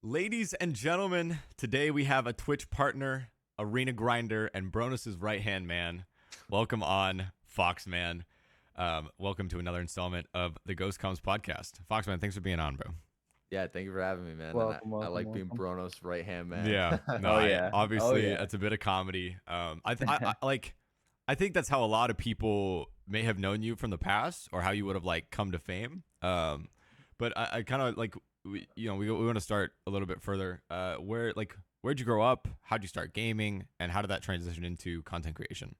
Ladies and gentlemen, today we have a Twitch partner, Arena Grinder, and Bhronos' right-hand man. Welcome on, Foxman. Welcome to another installment of the GhostComms podcast. Foxman, thanks for being on, bro. Yeah, thank you for having me, man. Welcome, I welcome, like being welcome. Bhronos' right hand man. Yeah, no, Oh yeah. obviously Oh yeah. it's a bit of comedy. I think that's how a lot of people may have known you from the past, or how you would have come to fame. But I kind of we want to start a little bit further. Where'd you grow up? How'd you start gaming, and how did that transition into content creation?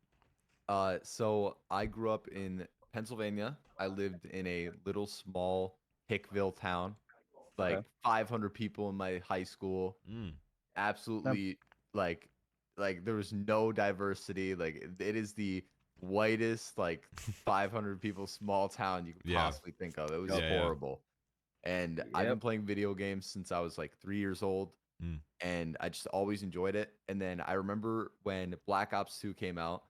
So I grew up in Pennsylvania. I lived in a little small Hickville town, like Okay. 500 people in my high school. Mm. Absolutely, like, like there was no diversity. Like it is the whitest, like 500 people small town you could Yeah. possibly think of. It was Yeah. horrible. And I've been Yep. playing video games since I was like 3 years old. Mm. And I just always enjoyed it. And then I remember when Black Ops 2 came out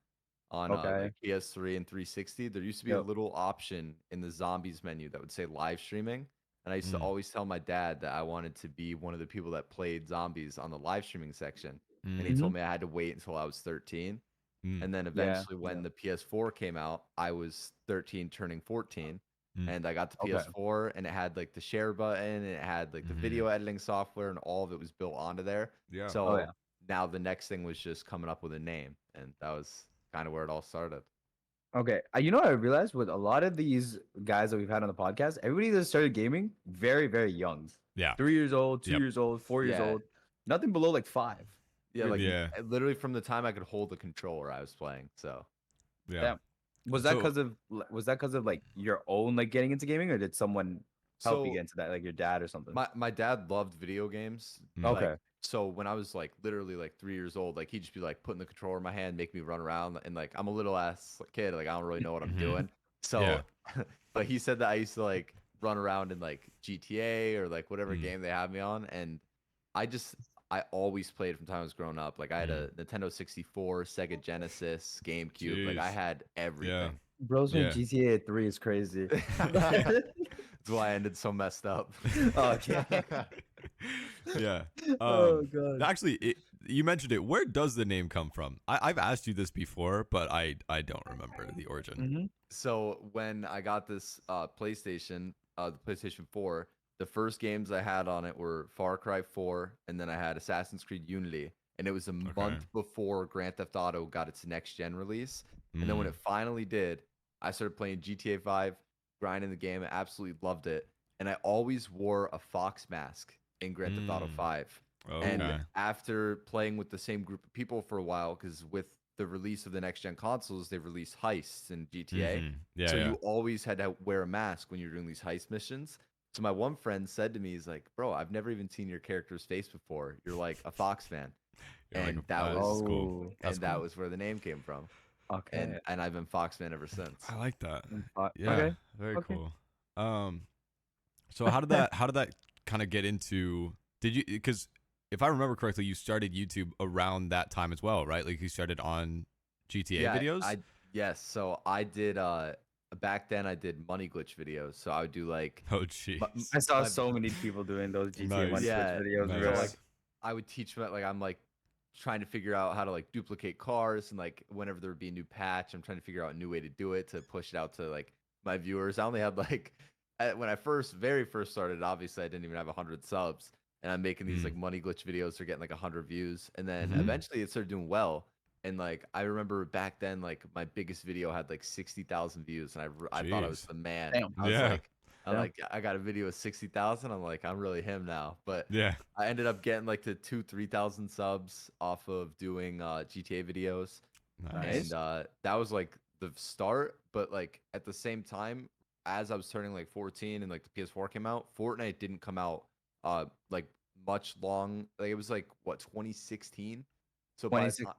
on Okay. like PS3 and 360, there used to be a Yep. little option in the zombies menu that would say live streaming. And I used to Mm. always tell my dad that I wanted to be one of the people that played zombies on the live streaming section. And he Mm. told me I had to wait until I was 13. Mm. And then Yeah. eventually, when the PS4 came out, I was 13 turning 14. Mm. And I got the Okay. PS4, and it had like the share button, and it had like the video editing software, and all of it was built onto there. Yeah. So Oh yeah. now the next thing was just coming up with a name, and that was kind of where it all started. Okay. You know what I realized with a lot of these guys that we've had on the podcast, everybody that started gaming very, very young. Yeah. 3 years old, 2 Yep. years old, 4 years Yeah. old. Nothing below like 5. Yeah, like Yeah. literally from the time I could hold the controller, I was playing. So Yeah. Yeah. Was that So- because of like your own like getting into gaming, or did someone help you So get into that, like your dad or something? my dad loved video games. Mm. Like, Okay. so when I was like literally like 3 years old, like he'd just be like putting the controller in my hand, make me run around, and like I'm a little ass kid, like I don't really know what I'm Mhm. doing. So, Yeah. but he said that I used to like run around in like GTA or like whatever Mm. game they had me on, and I always played from time I was growing up. Like I had a Nintendo 64, Sega Genesis, GameCube. Like I Jeez. had everything. Bros Yeah. in GTA 3 is crazy. That's why I ended so messed up. Okay. Yeah. Oh god. Actually, you mentioned it. Where does the name come from? I've asked you this before, but I don't remember the origin. Mhm. So when I got this PlayStation, the PlayStation 4, the first games I had on it were Far Cry 4, and then I had Assassin's Creed Unity, and it was a month before Grand Theft Auto got its next gen release. And then when it finally did, I started playing GTA 5, grinding the game, I absolutely loved it, and I always wore a fox mask in Grand Theft Auto 5. Okay. And after playing with the same group of people for a while, because with the release of the next gen consoles, they released heists in GTA. Mhm. Yeah. So yeah. you always had to wear a mask when you're doing these heist missions. So my one friend said to me, he's like, "Bro, I've never even seen your character's face before. You're like a Fox fan." You're And like, that was cool. Oh, That's and that cool. was where the name came from. okay. And I've been Foxman ever since. I like that. Yeah. Okay. Very Okay. cool. So how did that kind of get into? Did you? Because if I remember correctly, you started YouTube around that time as well, right? Like you started on GTA videos. Yes. So I did back then I did money glitch videos. So I would do like Oh jeez. I saw my- so many people doing those GTA Nice. 1 Yeah, videos. nice. bro. So like I would teach them, like I'm like trying to figure out how to like duplicate cars, and like whenever there would be a new patch, I'm trying to figure out a new way to do it to push it out to like my viewers. I only had like when I very first started, obviously I didn't even have 100 subs, and I'm making these like money glitch videos for getting like 100 views, and then Mhm. eventually it started doing well. And like I remember back then, like my biggest video had like 60,000 views, and I thought I was Jeez. the man. Damn. I was Yeah. like, I'm Damn. like, I got a video of 60,000. I'm like, I'm really him now. But Yeah. I ended up getting like to 3,000 subs off of doing GTA videos, Nice. and that was like the start. But like at the same time, as I was turning like 14 and like the PS4 came out, Fortnite didn't come out like much long. Like it was like what 2016. So by the 26 time,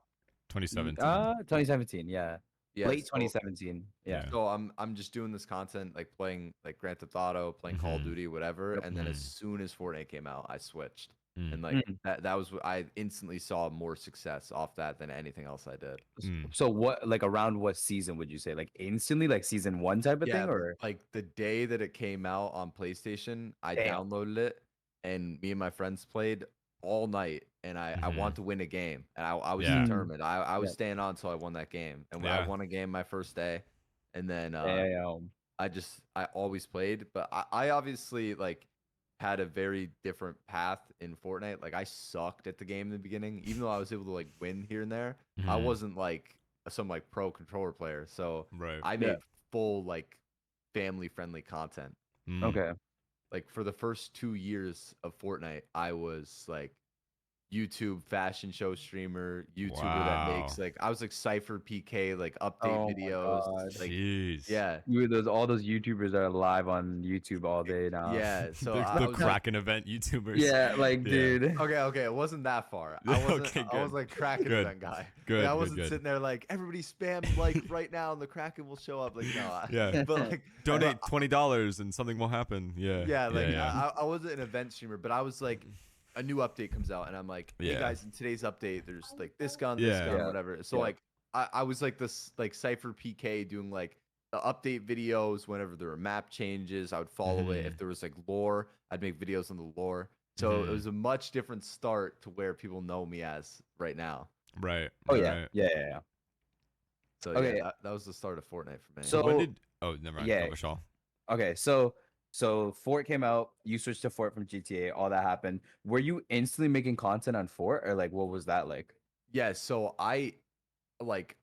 2017. 2017, yeah. yeah, Late so- 2017. Yeah. Yeah. So I'm just doing this content, like playing like Grand Theft Auto, playing Call of Mhm. Duty, whatever. Yep. And then as Mhm. soon as Fortnite came out, I switched. Mm. And like that was what I instantly saw more success off that than anything else I did. Mm. So what, like around what season would you say? Like instantly, like season 1 type of Yeah, thing, or like the day that it came out on PlayStation, I Damn. downloaded it, and me and my friends played all night, and I want to win a game, and I was Yeah. determined. I was Yeah. staying on until I won that game, and I Yeah. won a game my first day, and then Damn. I always played, but I obviously like had a very different path in Fortnite. Like I sucked at the game in the beginning, even though I was able to like win here and there. I Mhm. wasn't like some like pro controller player, so Right. I Yeah. made full like family friendly content. Mm. Okay. Like for the first 2 years of Fortnite, I was like YouTube fashion show streamer, YouTuber that makes Wow. like I was like Cypher PK like update Oh my videos, god. like Jeez. yeah, All those YouTubers that are live on YouTube all day now. yeah. So The I was like, Kraken event YouTubers. Yeah, like Yeah. dude. okay, it wasn't that far. I wasn't. Okay, I was good. like Kraken Good. event guy. Good. Like, I Good. wasn't Good. sitting there like everybody spam like right now and the Kraken will show up. Like no, Yeah. but like Donate but, $20 and something will happen. Yeah. yeah, like Yeah. I wasn't an event streamer, but I was like a new update comes out and I'm like, hey Yeah. guys, in today's update, there's like this gun, Yeah. Yeah. whatever. So Yeah. like I was like this like Cypher PK doing like the update videos whenever there were map changes. I would follow it. If there was like lore, I'd make videos on the lore. So it was a much different start to where people know me as right now. Right. Oh yeah. Right. Yeah. So Okay. yeah, that was the start of Fortnite for me. So- When did? Oh, never mind. Yeah. Go, Vishal. Okay, so Fort came out, you switched to Fort from GTA, all that happened. Were you instantly making content on Fort or like what was that like? Yeah, so I like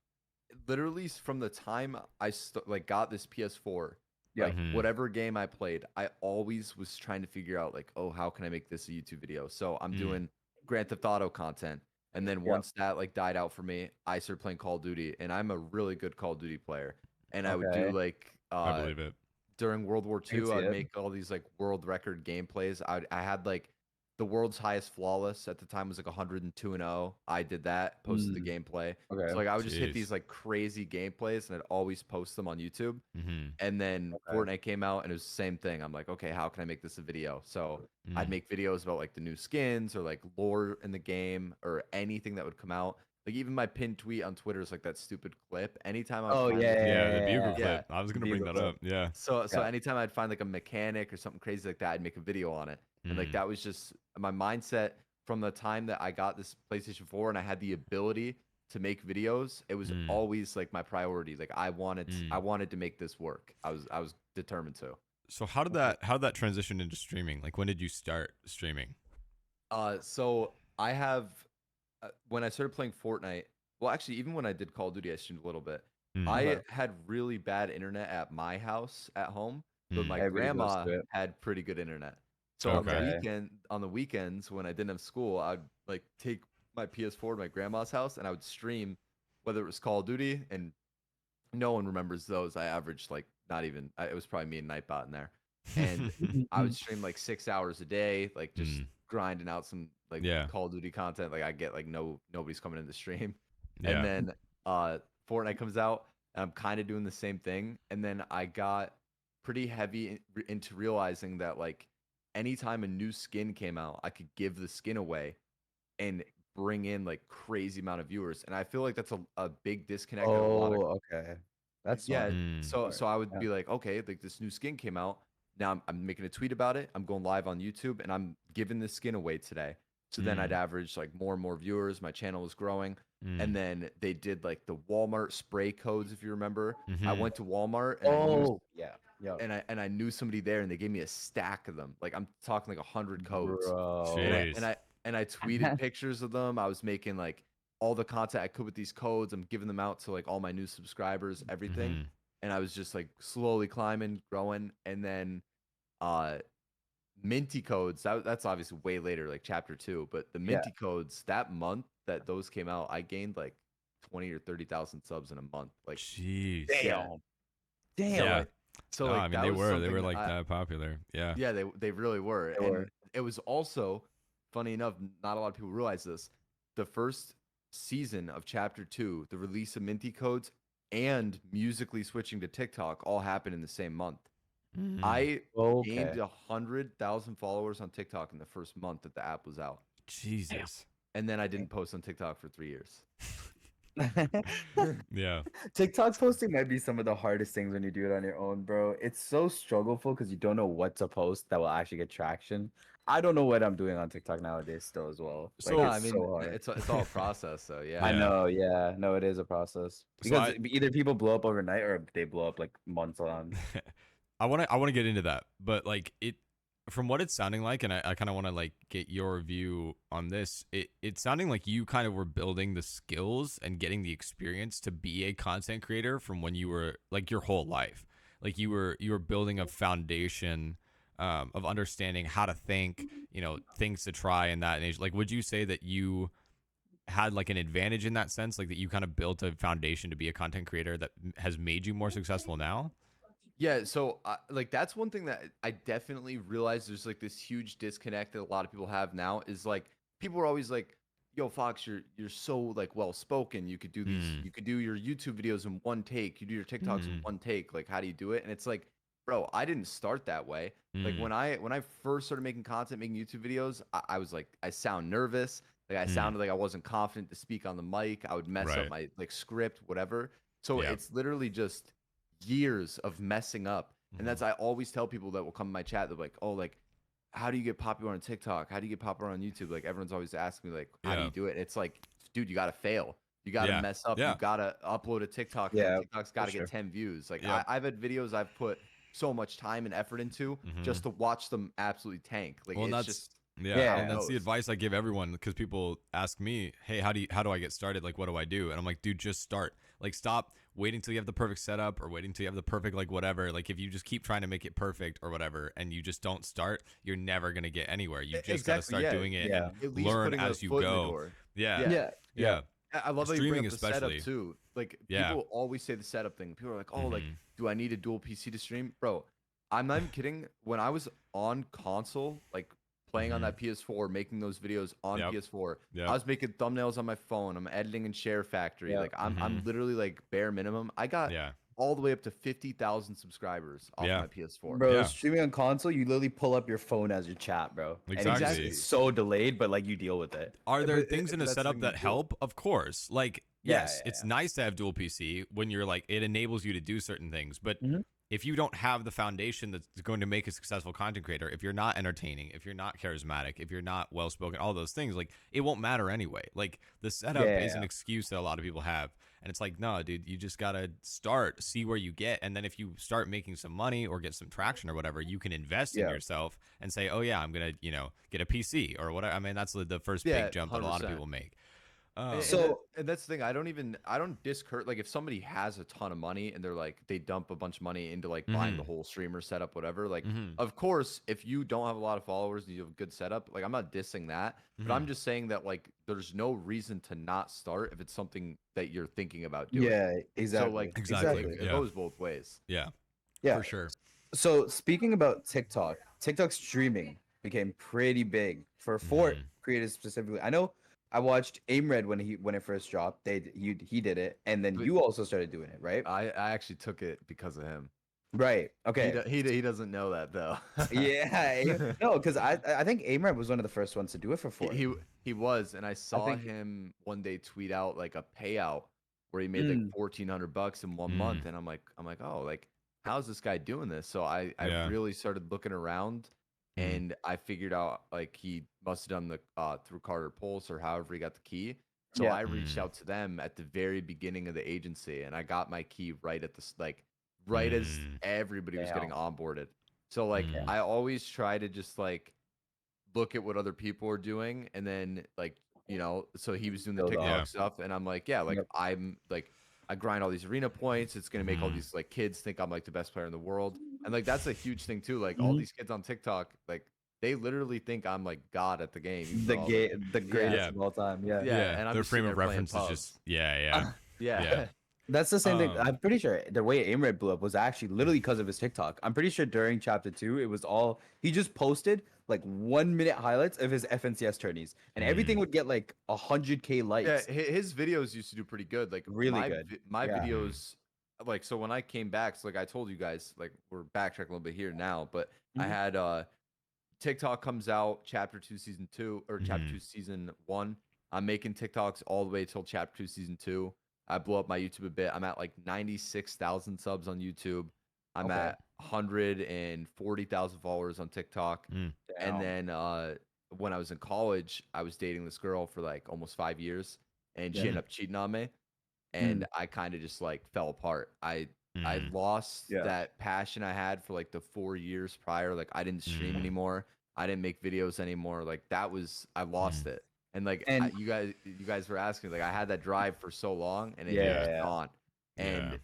literally from the time I like got this PS4, Yeah. like Mhm. whatever game I played, I always was trying to figure out like, oh, how can I make this a YouTube video? So I'm doing Grand Theft Auto content, and then Yeah. once that like died out for me, I started playing Call of Duty, and I'm a really good Call of Duty player, and I would do Okay. like I believe it. during World War can II, see I'd it. make all these like world record gameplays. I had like the world's highest flawless at the time was like 102-0. I did that, posted the gameplay. Okay. So like I would just hit Jeez. these like crazy gameplays and I'd always post them on YouTube. Mhm. And then Okay. Fortnite came out and it was the same thing. I'm like, okay, how can I make this a video? So I'd Mm. make videos about like the new skins or like lore in the game or anything that would come out. Like even my pinned tweet on Twitter is like that stupid clip. Anytime I would Oh find, yeah, like, Yeah, the bugle yeah. clip. I was gonna bring Bugle that clip. up. Yeah. so Yeah. anytime I'd find like a mechanic or something crazy like that, I'd make a video on it. And like Mm. that was just my mindset from the time that I got this PlayStation 4 and I had the ability to make videos. It was always like my priority. Like I wanted to make this work. I was determined to. So how did that transition into streaming? Like when did you start streaming? So I have when I started playing Fortnite, well actually even when I did Call of Duty I streamed a little bit. Mm. I had really bad internet at my house at home, but my Everybody goes grandma through it. had pretty good internet. So Okay. on the weekends when I didn't have school, I'd like take my PS4 to my grandma's house and I would stream whether it was Call of Duty, and no one remembers those. I averaged like not even it was probably me and Nightbot in there. And I would stream like 6 hours a day, like just grinding out some like Yeah. Call of Duty content. Like I get like nobody's coming in the stream. Yeah. And then Fortnite comes out and I'm kind of doing the same thing. And then I got pretty heavy into realizing that like anytime a new skin came out, I could give the skin away and bring in like crazy amount of viewers. And I feel like that's a big disconnect. in a lot of, Oh, okay. That's yeah. Mm. So I would Yeah. be like, okay, like this new skin came out. Now I'm making a tweet about it. I'm going live on YouTube and I'm giving this skin away today. So then I'd average like more and more viewers. My channel was growing. And then they did like the Walmart spray codes, if you remember. I went to Walmart and and I knew somebody there and they gave me a stack of them. Like I'm talking like 100 codes. Bro. Jeez. And I tweeted pictures of them. I was making like all the content I could with these codes. I'm giving them out to like all my new subscribers, everything. And I was just like slowly climbing, growing. And then Minty codes, that's obviously way later, like chapter 2. But the Minty codes, that month that those came out, I gained like 20 or 30,000 subs in a month. Like Jeez. Damn. Yeah. so No, like I mean that they was were something like I- that popular. Yeah. Yeah, they really were. They And were. it was also funny enough, not a lot of people realize this. The first season of chapter 2, the release of Minty codes and musically switching to TikTok all happened in the same month. I gained 100,000 followers on TikTok in the first month that the app was out. Jesus. And then I didn't post on TikTok for 3 years. Yeah. TikTok posting might be some of the hardest things when you do it on your own, bro. It's so struggleful because you don't know what to post that will actually get traction. I don't know what I'm doing on TikTok nowadays still as well. Like, So No, it's I mean so hard. it's all a process though. Yeah. I Yeah. know, yeah. No, it is a process. So Because either people blow up overnight or they blow up like months on. I wanna get into that, but like from what it's sounding like, and I kind of want to like get your view on this. It's sounding like you kind of were building the skills and getting the experience to be a content creator from when you were like your whole life. Like you were building a foundation of understanding how to think, things to try in that age. Like, would you say that you had like an advantage in that sense, like that you kind of built a foundation to be a content creator that has made you more successful now? Yeah, so like that's one thing that I definitely realized there's like this huge disconnect that a lot of people have now is like people are always like, "Yo, Fox, you're so like well spoken. You could do Mm. you could do your YouTube videos in one take. You do your TikToks in Mm. one take. Like, how do you do it?" And it's like, bro, I didn't start that way. Like Mm. when I first started making content, making YouTube videos, I was like, I sound nervous. Like I Mm. sounded like I wasn't confident to speak on the mic. I would mess up Right. my like script, whatever. So Yeah. it's literally just years of messing up. And Mhm. that's I always tell people that will come in my chat. They're like, "Oh, like, how do you get popular on TikTok? How do you get popular on YouTube?" Like everyone's always asking me, like, "How do Yeah. you do it?" And it's like, dude, you gotta fail. You gotta Yeah. mess up. You Yeah. gotta upload a TikTok, and then Yeah, TikTok's for gotta get sure. 10 views. Like Yep. I've had videos I've put so much time and effort into Mhm. just to watch them absolutely tank. Like Well, and it's that's just yeah, how and it Yeah. that's the goes. advice I give everyone because people ask me, "Hey, how do I get started? Like, what do I do?" And I'm like, "Dude, just start. Like, stop waiting till you have the perfect setup or waiting till you have the perfect like whatever. Like, if you just keep trying to make it perfect or whatever, and you just don't start, you're never gonna get anywhere. You just got to Exactly. start Yeah. doing it Yeah. and At least learn putting a as you foot in the go. door. Yeah, Yeah. Yeah. Yeah. yeah. I love how you bring Streaming up the setup especially. too. Like Yeah. people always say the setup thing. People are like, "Oh, like, Hmm. do I need a dual PC to stream?" Bro, I'm not even kidding. When I was on console, like playing on Hmm. that PS4, making those videos on Yep. PS4, I Yep. was making thumbnails on my phone. I'm editing in Share Factory. Yeah. Like I'm Hmm. I'm literally like bare minimum. I got Yeah. all the way up to 50,000 subscribers off Yeah. my PS4. Bro, Yeah. streaming on console, you literally pull up your phone as your chat, bro. And Exactly. it's Exactly. so delayed, but like you deal with it. Are there things in But a that's the setup thing you that do. help? Of course. Like, Yeah, yes, it's yeah, nice to have dual PC when you're like, it enables you to do certain things. But yeah. if you don't have the foundation that's going to make a successful content creator, if you're not entertaining, if you're not charismatic, if you're not well spoken, all those things, like, it won't matter anyway. Like, the setup is an Yeah. excuse that a lot of people have. And it's like, no, dude, you just got to start, see where you get. And then if you start making some money or get some traction or whatever, you can invest in Yeah. yourself and say, oh, yeah, I'm going to, get a PC or whatever. I mean, that's the first Yeah, big jump that a lot of 100%. people make. So- And that's the thing. I don't discourage like if somebody has a ton of money and they're like they dump a bunch of money into like buying the Mhm. whole streamer setup, whatever. Like, Mhm. of course, if you don't have a lot of followers and you have a good setup, like I'm not dissing that, but I'm Mhm. just saying that like there's no reason to not start if it's something that you're thinking about doing. Yeah, So exactly. like Exactly. it Yeah. goes both ways. Yeah, Yeah. for sure. So speaking about TikTok streaming became pretty big for Fort Mhm. creators specifically. I know I watched AimRed when it first dropped. He did it, and then But you also started doing it, right? I actually took it because of him. Right. Okay. He doesn't know that though. Yeah. No, because I think AimRed was one of the first ones to do it for He Fort. he he was, and I saw think- him one day tweet out like a payout where he made like Mm. $1,400 in 1 month, and I'm like, oh, like how's this guy doing this? So I Yeah. really started looking around, Mhm. and I figured out like he must have done the through Carter Pulse or however he got the key. So Yeah. I reached Mm. out to them at the very beginning of the agency, and I got my key right at the like right as Mm. everybody was getting Damn. onboarded. So like Mm. I always try to just like look at what other people are doing and then like so he was doing the Build TikTok off. Yeah. stuff and I'm like yeah like Yep. I'm like I grind all these arena points, it's gonna make all Mhm. these like kids think I'm like the best player in the world, and like that's a huge thing too, like all Mhm. these kids on TikTok, like they literally think I'm like god at the game even The though I'm, like, the greatest Yeah. of all time. Yeah. yeah, and I'm Their just sitting frame of there playing reference is just pubs. yeah. Yeah. Yeah. That's the same thing. Um, I'm pretty sure the way AimRed blew up was actually literally because of his TikTok. I'm pretty sure during chapter 2, it was all he just posted like 1 minute highlights of his FNCS tourneys, and everything Mm. would get like 100K Yeah, likes. his videos used to do pretty good. Like Really good. my Yeah. videos, like so when I came back, so like I told you guys, like we're backtracking a little bit here now, but I Mhm. had TikTok comes out chapter 2 season 2 or chapter Mhm. 2 season 1. I'm making TikToks all the way till chapter 2 season 2. I blow up my YouTube a bit. I'm at like 96,000 subs on YouTube. I'm Okay. at 140,000 followers on TikTok. Mm. And Damn. then when I was in college, I was dating this girl for like almost 5 years, and she Yeah. ended up cheating on me, Mm. and I kind of just like fell apart. I Mm, lost Yeah. that passion I had for like the 4 years prior. Like I didn't stream mm, anymore. I didn't make videos anymore. Like that was I lost mm. it. And like And you guys were asking, like I had that drive for so long, and it yeah, was Yeah. yeah. gone. Yeah. And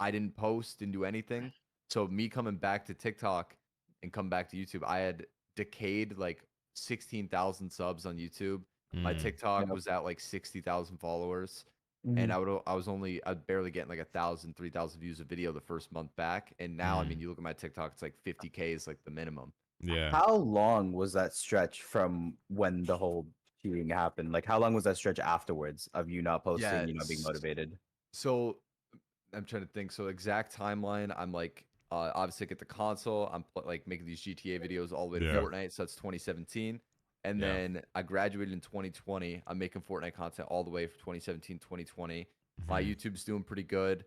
I didn't post, didn't do anything. So me coming back to TikTok and come back to YouTube, I had decayed like 16,000 subs on YouTube. My Mm, TikTok Yep. was at like 60,000 followers, and Mhm. I was barely getting like 1,000, 3,000 views a video the first month back. And now, I mm. mean, you look at my TikTok, it's like 50K is like the minimum. Yeah. How long was that stretch from when the whole cheating happened? Like, how long was that stretch afterwards of you not posting, Yeah. you not being motivated? So I'm trying to think. So exact timeline, I'm like, obviously get the console. I'm like making these GTA videos all the way to Yeah. Fortnite. So that's 2017. And Yeah. then I graduated in 2020. I'm making Fortnite content all the way from 2017, 2020. My Mhm. YouTube's doing pretty good.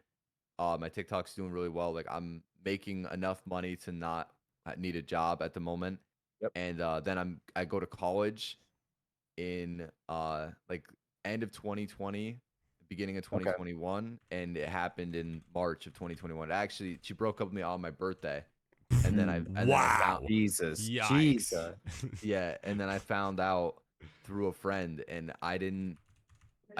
My TikTok's doing really well. Like I'm making enough money to not need a job at the moment. Yep. And then I go to college in like end of 2020, beginning of Okay. 2021, and it happened in March of 2021. Actually, she broke up with me on my birthday, and then I Mm. and then I found Wow. Jesus. Yikes. Jesus. yeah, and then I found out through a friend, and I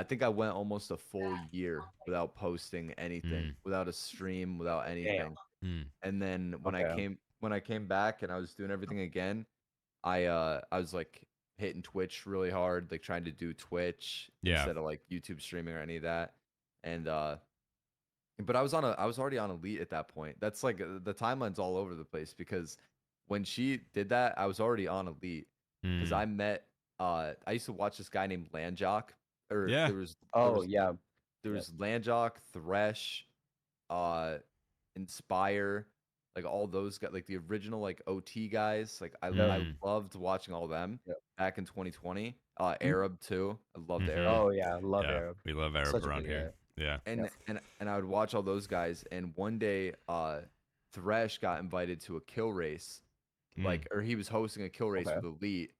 think I went almost a full year without posting anything, Mm, without a stream, without Damn. anything. mm. And then Okay. when I came back and I was doing everything again, I was like hitting Twitch really hard, like trying to do Twitch Yeah. instead of like YouTube streaming or any of that. And but I was already on Elite at that point. That's like the timeline's all over the place because when she did that, I was already on Elite because Mm. I met I used to watch this guy named Landjock, or Yeah. Oh, yeah. there Yep. was Landjock, Thresh, uh Inspire, like all those guys, like the original like OT guys. Like Yep. I Mm. loved watching all them Yep. back in 2020. Mhm. Arab too. I loved Mhm. Arab. Oh, yeah. Love Yeah. Arab. We love Arab Such a around good here. guy. Yeah. And Yep. and I would watch all those guys. And one day, Thresh got invited to a kill race, Mm. like, or he was hosting a kill race Okay. with Elite.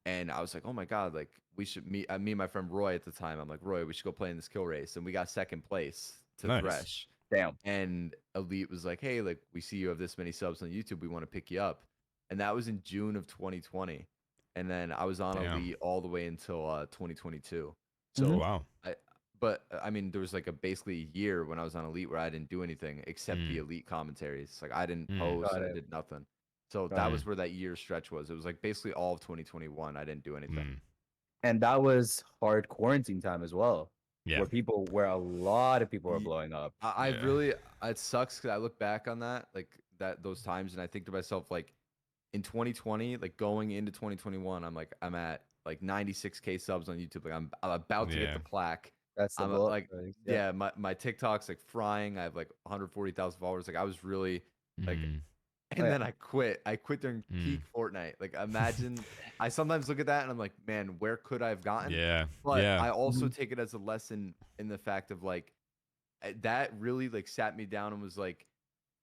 And I was like, oh my god, like we should meet. Me and my friend Roy at the time. I'm like, Roy, we should go play in this kill race. And we got second place to Nice. Thresh. Damn. And Elite was like, hey, like we see you have this many subs on YouTube, we want to pick you up. And that was in June of 2020. And then I was on Damn. Elite all the way until 2022. Mhm. So Wow. I mean, there was like a basically a year when I was on Elite where I didn't do anything except the Mm. Elite commentaries. Like I didn't Mm. post, Got I it. did nothing. So Got that it. Mm. was where that year stretch was. It was like basically all of 2021. I didn't do anything. Mm. And that was hard quarantine time as well, Yeah. where a lot of people are Ye- blowing up. I Yeah. really, it sucks because I look back on that, like those times, and I think to myself, like in 2020, like going into 2021, I'm at like 96K subs on YouTube. Like I'm about to get Yeah. the plaque. That's the I'm blow up. like, Yeah. yeah, my TikTok's like frying. I have like 140,000 followers. Like I was really like, Mm. Oh, and yeah. then I quit. I quit during peak Fortnite. Like imagine, I sometimes look at that and I'm like, man, where could I have gotten? Yeah. But Yeah. I also Mhm. take it as a lesson in the fact of like that really like sat me down and was like,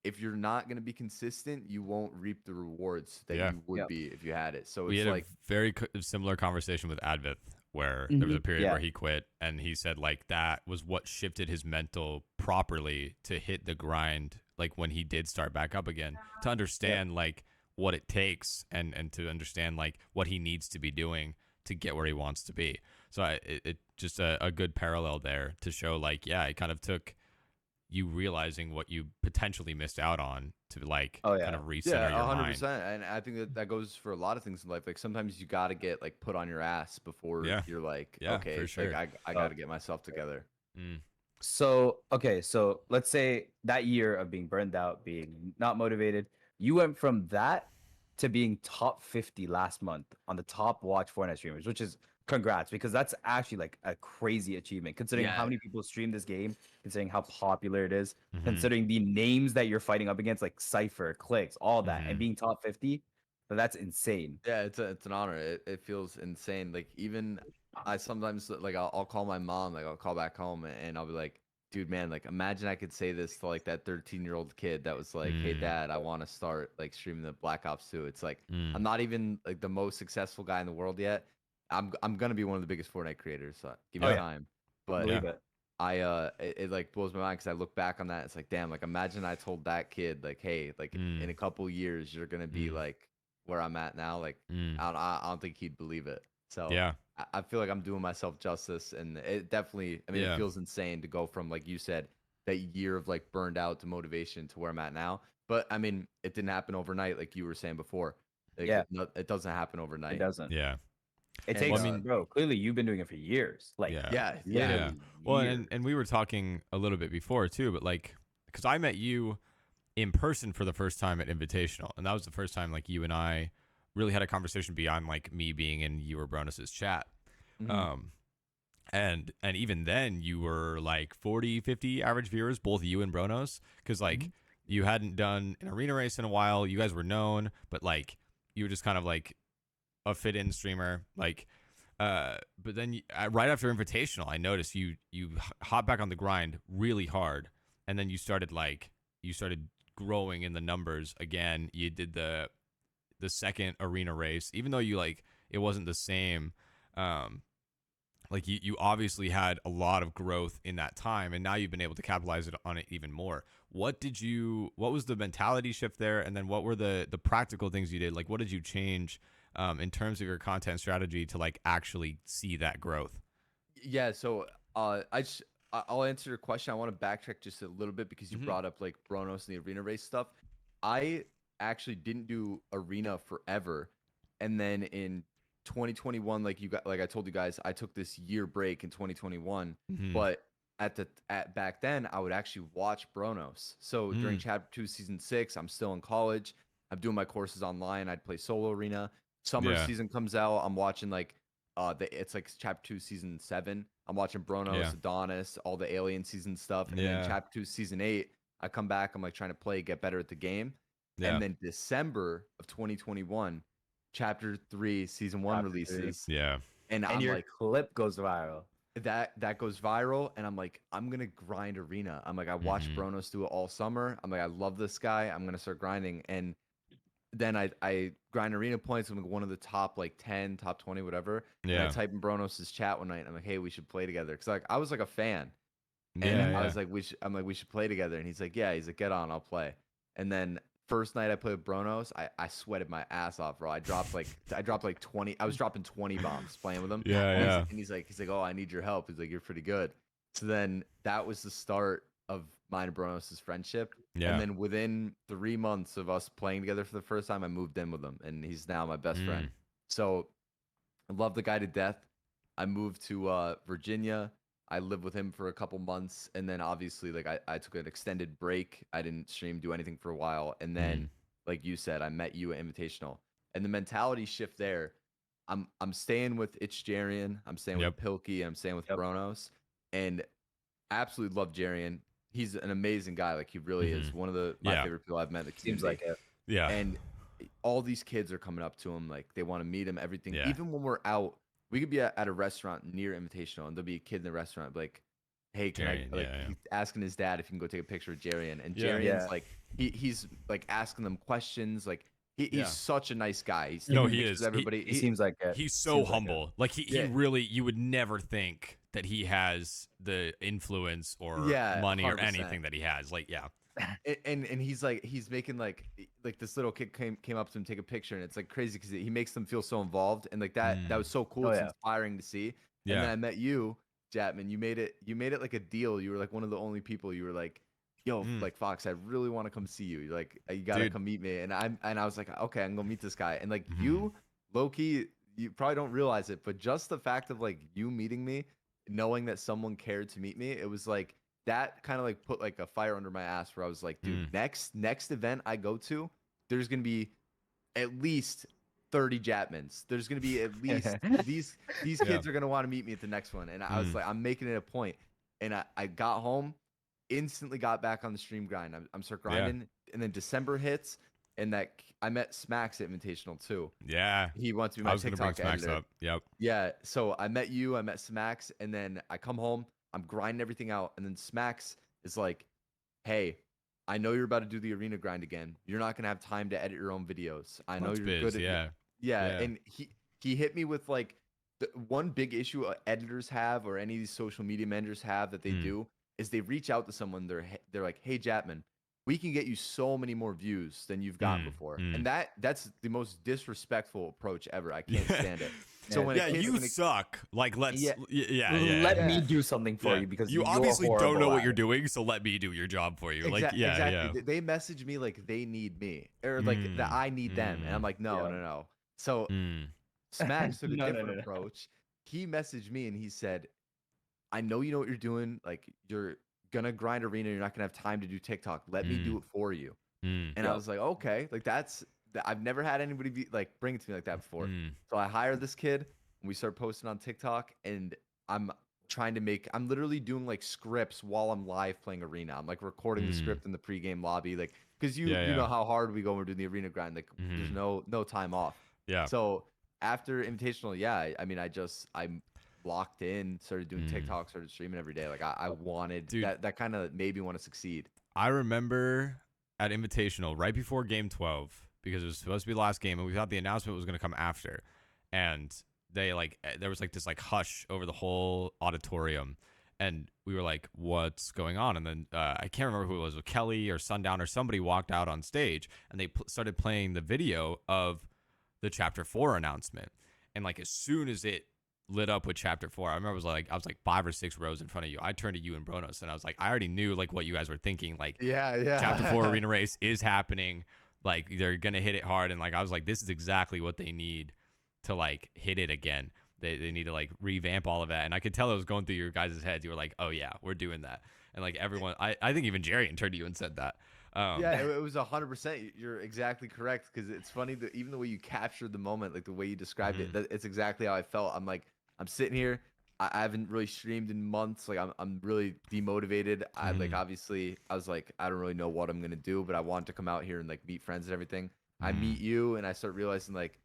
if you're not going to be consistent, you won't reap the rewards that Yeah. you would Yep. be if you had it. So We it's had like, a very similar conversation with Advith where there was a Mhm. period Yeah. where he quit and he said like that was what shifted his mental properly to hit the grind like when he did start back up again to understand like what it takes and to understand like what he needs to be doing to get where he wants to be. So it just a good parallel there to show like, yeah, it kind of took you realizing what you potentially missed out on to like Oh, kind yeah. of recenter yeah, your mind. 100%. And I think that goes for a lot of things in life. Like sometimes you got to get like put on your ass before Yeah. you're like, Yeah, okay, for sure. like I got to get myself together. Mm. So, okay, so let's say that year of being burned out, being not motivated, you went from that to being top 50 last month on the top watch Fortnite streamers, which is congrats, because that's actually like a crazy achievement considering how Yeah. many people stream this game, considering how popular it is, Mhm. considering the names that you're fighting up against, like Cypher, Clicks, all that, and Mhm. being top 50. So that's insane. Yeah, it's an honor. It feels insane. Like even I sometimes like I'll call my mom, like I'll call back home and I'll be like, dude, man, like imagine I could say this to like that 13-year-old kid that was like, hey, dad, I want to start like streaming the Black Ops 2. It's like I'm not even like the most successful guy in the world yet. I'm gonna be one of the biggest Fortnite creators. So give me time. But Believe it. it like blows my mind because I look back on that. It's like, damn, like imagine I told that kid like, hey, like in a couple years you're gonna be like where I'm at now. Like I don't think he'd believe it. So Yeah. I feel like I'm doing myself justice, and it definitely. I mean, it feels insane to go from like you said that year of like burned out to motivation to where I'm at now. But I mean, it didn't happen overnight, like you were saying before. Like, it doesn't happen overnight. It doesn't. Yeah. It And, takes. I mean, bro, clearly you've been doing it for years. Like, yeah. Well, years. and we were talking a little bit before too, but like, because I met you in person for the first time at Invitational, and that was the first time like you and I really had a conversation beyond like me being in you or Bhronos' chat. And even then you were like 40, 50 average viewers, both you and Bhronos, because like you hadn't done an arena race in a while. You guys were known, but like you were just kind of like a fit-in streamer, like. But then right after Invitational, I noticed you hop back on the grind really hard, and then you started growing in the numbers again. You did the second arena race, even though you like it wasn't the same. Like you obviously had a lot of growth in that time, and now you've been able to capitalize on it even more. What was the mentality shift there, and then what were the practical things you did? Like, what did you change in terms of your content strategy to like actually see that growth? Yeah, so I'll answer your question. I want to backtrack just a little bit because you brought up like Bhronos and the arena race stuff. I actually didn't do arena forever, and then in 2021, like I told you guys, I took this year break in 2021. But back then, I would actually watch Bhronos. So during Chapter 2, Season 6, I'm still in college. I'm doing my courses online. I'd play solo arena. Summer season comes out. I'm watching like it's like Chapter 2, Season 7. I'm watching Bhronos, Adonis, all the Alien season stuff. And then Chapter 2, Season 8, I come back. I'm like trying to play, get better at the game. And then December of 2021, Chapter 3, Season 1 releases. And I'm your like, clip goes viral. That goes viral, and I'm like, I'm gonna grind arena. I'm like, I watched Bhronos do it all summer. I'm like, I love this guy. I'm gonna start grinding. And then I grind arena points. I'm like one of the top like 10, top 20, whatever. And I type in Bhronos' chat one night. And I'm like, hey, we should play together. Cause like I was like a fan. And I was like, we should play together. And he's like, yeah. He's like, get on, I'll play. And then first night I played with Bhronos, I sweated my ass off, bro. I dropped like 20. I was dropping 20 bombs playing with him. And he's like, oh, I need your help. He's like, you're pretty good. So then that was the start of mine and Bhronos' friendship. And then within 3 months of us playing together for the first time, I moved in with him, and he's now my best friend. So I love the guy to death. I moved to Virginia. I lived with him for a couple months, and then obviously like I took an extended break. I didn't stream, do anything for a while, and then like you said, I met you at Invitational, and the mentality shift there. I'm staying with Jarian. I'm staying with Pilkey. I'm staying with Bhronos, and absolutely love Jarian. He's an amazing guy. Like he really is one of my favorite people I've met. Seems like it. Yeah. And all these kids are coming up to him, like they want to meet him. Everything. Even when we're out, we could be at a restaurant near Invitational, and there'll be a kid in the restaurant, like, "Hey, can Jarian, I?" Like he's asking his dad if he can go take a picture of Jarian, and Jarian's like, he's like asking them questions, like. He's such a nice guy. He's he is. Everybody. He seems like he's so humble. Like he really, you would never think that he has the influence or money or 100%. anything that he has. Like, and he's like, he's making like this little kid came up to him, take a picture, and it's like crazy because he makes them feel so involved, and like that was so cool. It's inspiring to see. And then I met you, Jatmon. You made it like a deal. You were like one of the only people. You were like, yo, like Fox, I really want to come see you. You're like, you gotta come meet me. And I was like, okay, I'm gonna meet this guy. And like you, Loki, you probably don't realize it, but just the fact of like you meeting me, knowing that someone cared to meet me, it was like that kind of like put like a fire under my ass where I was like, dude, next event I go to, there's gonna be at least 30 Jatmons. There's gonna be at least these kids are gonna want to meet me at the next one. And I was like, I'm making it a point. And I got home. Instantly got back on the stream grind. I'm start grinding, and then December hits, and that I met Smacks at Invitational too. Yeah, he wants to be my TikTok editor. Up. Yep. Yeah, so I met you, I met Smacks, and then I come home. I'm grinding everything out, and then Smacks is like, "Hey, I know you're about to do the arena grind again. You're not gonna have time to edit your own videos. I know That's you're good biz. at Yeah. yeah." Yeah. And he hit me with like the one big issue editors have, or any of these social media managers have that they do, is they reach out to someone. They're like, "Hey, Jatmon, we can get you so many more views than you've gotten before," and that's the most disrespectful approach ever. I can't stand it. So when Yeah, a kid, you suck. Like, let's. yeah, Let yeah. me do something for Yeah. you because You you're obviously don't horrible know what at you're it. doing, so let me do your job for you. Like, yeah, Exactly. yeah. They message me like they need me, or like that I need them, and I'm like, no, Yeah. no, no. So Mm. Smacks took a No, no, different no, no. approach. He messaged me and he said, "I know you know what you're doing. Like you're gonna grind arena. You're not gonna have time to do TikTok. Let me do it for you." And I Yep. was like, okay, like I've never had anybody like bring it to me like that before. Mm. So I hired this kid, and we start posting on TikTok, and I'm I'm literally doing like scripts while I'm live playing arena. I'm like recording the script in the pregame lobby, like because you Yeah, know how hard we go when we're doing the arena grind. Like there's no time off. Yeah. So after Invitational, yeah, I mean I'm locked in, started doing TikTok, started streaming every day. Like I wanted Dude. that kind of made me want to succeed. I remember at Invitational right before Game 12 because it was supposed to be the last game, and we thought the announcement was going to come after, and they there was like this like hush over the whole auditorium, and we were like, "What's going on?" And then I can't remember who it was Kelly or Sundown or somebody walked out on stage, and they started playing the video of the Chapter 4 announcement, and like as soon as it lit up with Chapter 4, I remember I was like 5 or 6 rows in front of you. I turned to you and Bhronos, and I was like, I already knew like what you guys were thinking. Like, Yeah. Chapter 4 arena race is happening. Like, they're gonna hit it hard, and like I was like, this is exactly what they need to like hit it again. They need to like revamp all of that. And I could tell it was going through your guys' heads. You were like, oh yeah, we're doing that. And like everyone, I think even Jerry turned to you and said that. Yeah, it was 100%. You're exactly correct, because it's funny that even the way you captured the moment, like the way you described it, it's exactly how I felt. I'm like, I'm sitting here. I haven't really streamed in months. Like I'm really demotivated. I like obviously I was like, I don't really know what I'm gonna do, but I want to come out here and like meet friends and everything. I meet you, and I start realizing like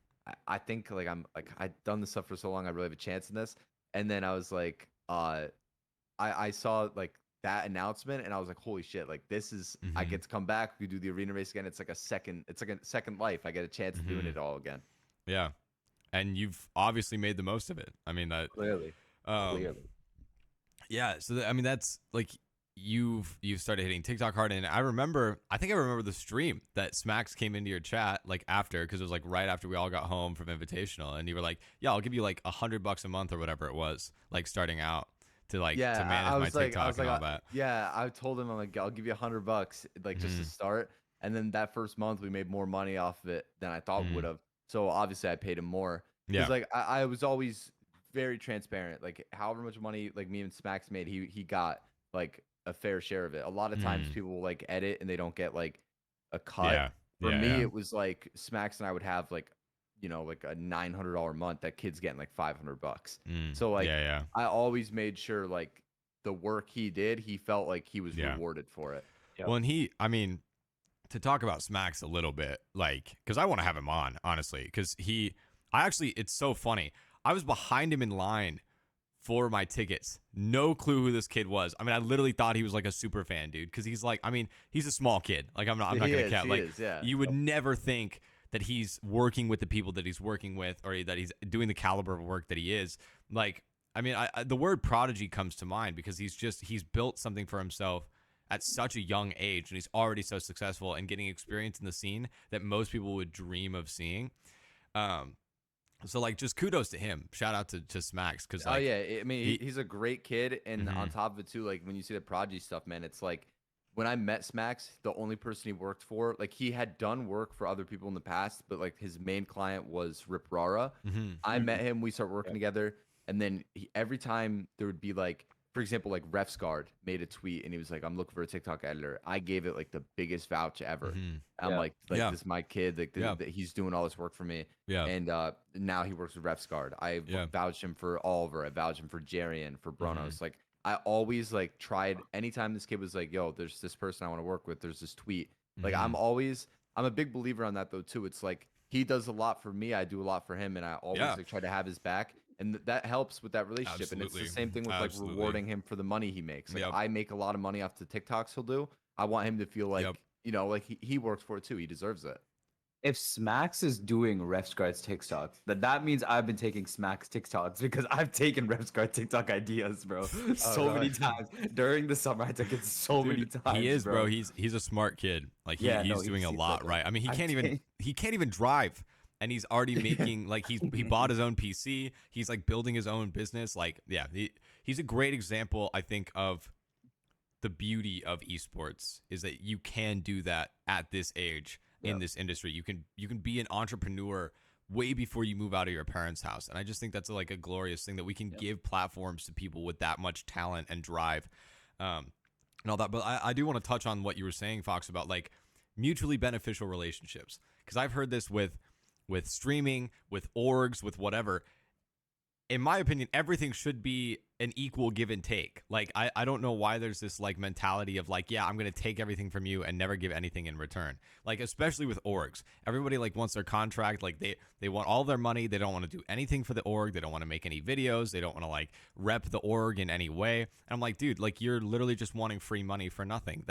I think like I'm like I've done this stuff for so long, I really have a chance in this. And then I was like, I saw like that announcement, and I was like, holy shit, like this is I get to come back, we do the arena race again. It's like a second life. I get a chance of doing it all again. Yeah. And you've obviously made the most of it. I mean that Clearly. Yeah, so I mean that's like you've started hitting TikTok hard, and I think I remember the stream that Smacks came into your chat like after, because it was like right after we all got home from Invitational, and you were like, yeah, I'll give you like $100 a month or whatever it was, like starting out to like to manage my TikTok and all that. Yeah, I told him, I'm like, I'll give you $100 like just to start. And then that first month we made more money off of it than I thought we would have. So obviously I paid him more. Yeah. Because like I was always very transparent. Like however much money like me and Smacks made, he got like a fair share of it. A lot of times people will like edit and they don't get like a cut. Yeah. For me, it was like Smacks and I would have like, you know, like a $900 month. That kid's getting like $500. So like, I always made sure like the work he did, he felt like he was rewarded for it. Yep. Well, and I mean, to talk about Smacks a little bit, like, because I want to have him on, honestly, because it's so funny. I was behind him in line for my tickets. No clue who this kid was. I mean, I literally thought he was like a super fan, dude, because he's like, I mean, he's a small kid. Like, I'm not gonna count. Like, you would never think that he's working with the people that he's working with, or that he's doing the caliber of work that he is. Like, I mean, the word prodigy comes to mind because he's built something for himself at such a young age, and he's already so successful and getting experience in the scene that most people would dream of seeing. So like, just kudos to him. Shout out to Smacks, because like, oh yeah, I mean he's a great kid, and on top of it too, like when you see the prodigy stuff, man, it's like when I met Smacks, the only person he worked for, like he had done work for other people in the past, but like his main client was Rip Rara. I met him, we started working together, and then every time there would be like, for example, like Ref's Guard made a tweet and he was like, I'm looking for a TikTok editor. I gave it like the biggest vouch ever. I'm like this is my kid. Like he's doing all this work for me. Yeah. And now he works with Ref's Guard. I vouched him for Oliver. I vouched him for Jerry, for Bhronos. Like I always like tried, anytime this kid was like, yo, there's this person I want to work with, there's this tweet. Like I'm a big believer on that though too. It's like he does a lot for me, I do a lot for him, and I always like try to have his back. and that helps with that relationship. And it's the same thing with like rewarding him for the money he makes. Like I make a lot of money off the TikToks he'll do. I want him to feel like you know, like he works for it too. He deserves it. If Smacks is doing RefScar's TikTok, then that means I've been taking Smacks TikToks because I've taken RefScar TikTok ideas, bro. So many times during the summer. I took it so many times. He is, bro. He's a smart kid. Like he's doing a lot right. I mean, he can't even drive, and he's already making like he bought his own PC. He's like building his own business. Like he's a great example, I think, of the beauty of esports is that you can do that at this age. In this industry, you can be an entrepreneur way before you move out of your parents' house, and I just think that's like a glorious thing that we can give platforms to people with that much talent and drive, and all that. But I do want to touch on what you were saying, Fox, about like mutually beneficial relationships, because I've heard this with streaming, with orgs, with whatever. In my opinion, everything should be an equal give and take. Like, I don't know why there's this like mentality of like, yeah, I'm going to take everything from you and never give anything in return. Like, especially with orgs, everybody like wants their contract. Like they want all their money. They don't want to do anything for the org. They don't want to make any videos. They don't want to like rep the org in any way. And I'm like, dude, like you're literally just wanting free money for nothing.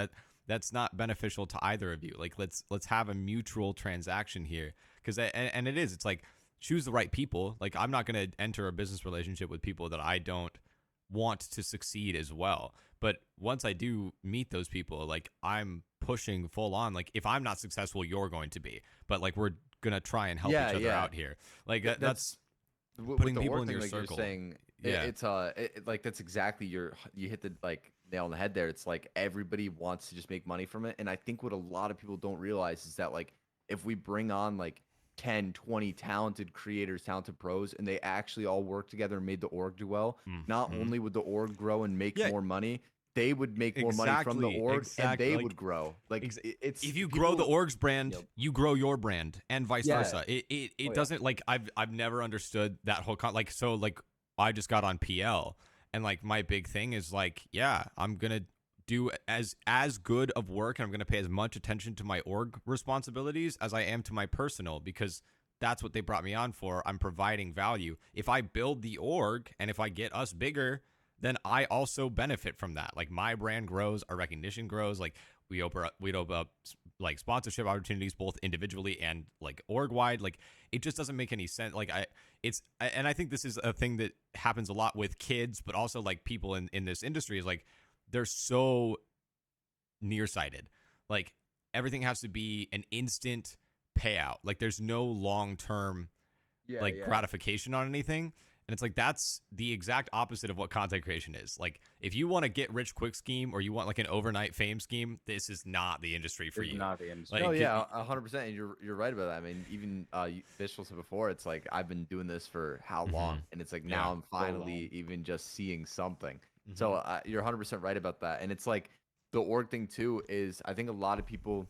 That's not beneficial to either of you. Like, let's have a mutual transaction here. Cause and it is, it's like, choose the right people. Like, I'm not going to enter a business relationship with people that I don't want to succeed as well. But once I do meet those people, like I'm pushing full on. Like, if I'm not successful, you're going to be. But like, we're going to try and help each other out here. Like that's putting people in your circle. You're saying, it's like that's exactly you hit the like nail on the head there. It's like everybody wants to just make money from it. And I think what a lot of people don't realize is that like if we bring on like 10, 20 talented creators, talented pros, and they actually all work together and made the org do well, not only would the org grow and make more money, they would make more money from the org and they would grow. Like it's if you grow the org's brand, you grow your brand and vice versa. It doesn't like I've never understood that whole like so like I just got on PL and like my big thing is like, yeah, I'm gonna do as good of work and I'm going to pay as much attention to my org responsibilities as I am to my personal, because that's what they brought me on for. I'm providing value. If I build the org and if I get us bigger, then I also benefit from that. Like my brand grows, our recognition grows. Like we'd open up like sponsorship opportunities both individually and like org wide. Like it just doesn't make any sense. Like I think this is a thing that happens a lot with kids, but also like people in this industry is like, they're so nearsighted. Like everything has to be an instant payout. Like there's no long-term gratification on anything. And it's like, that's the exact opposite of what content creation is. Like if you want to get rich quick scheme or you want like an overnight fame scheme, this is not the industry for you. It's not the industry. Like, 100%. And you're right about that. I mean, even Vishal said before, it's like, I've been doing this for how long? And it's like, now I'm finally even just seeing something. So you're 100% right about that. And it's like the org thing too is I think a lot of people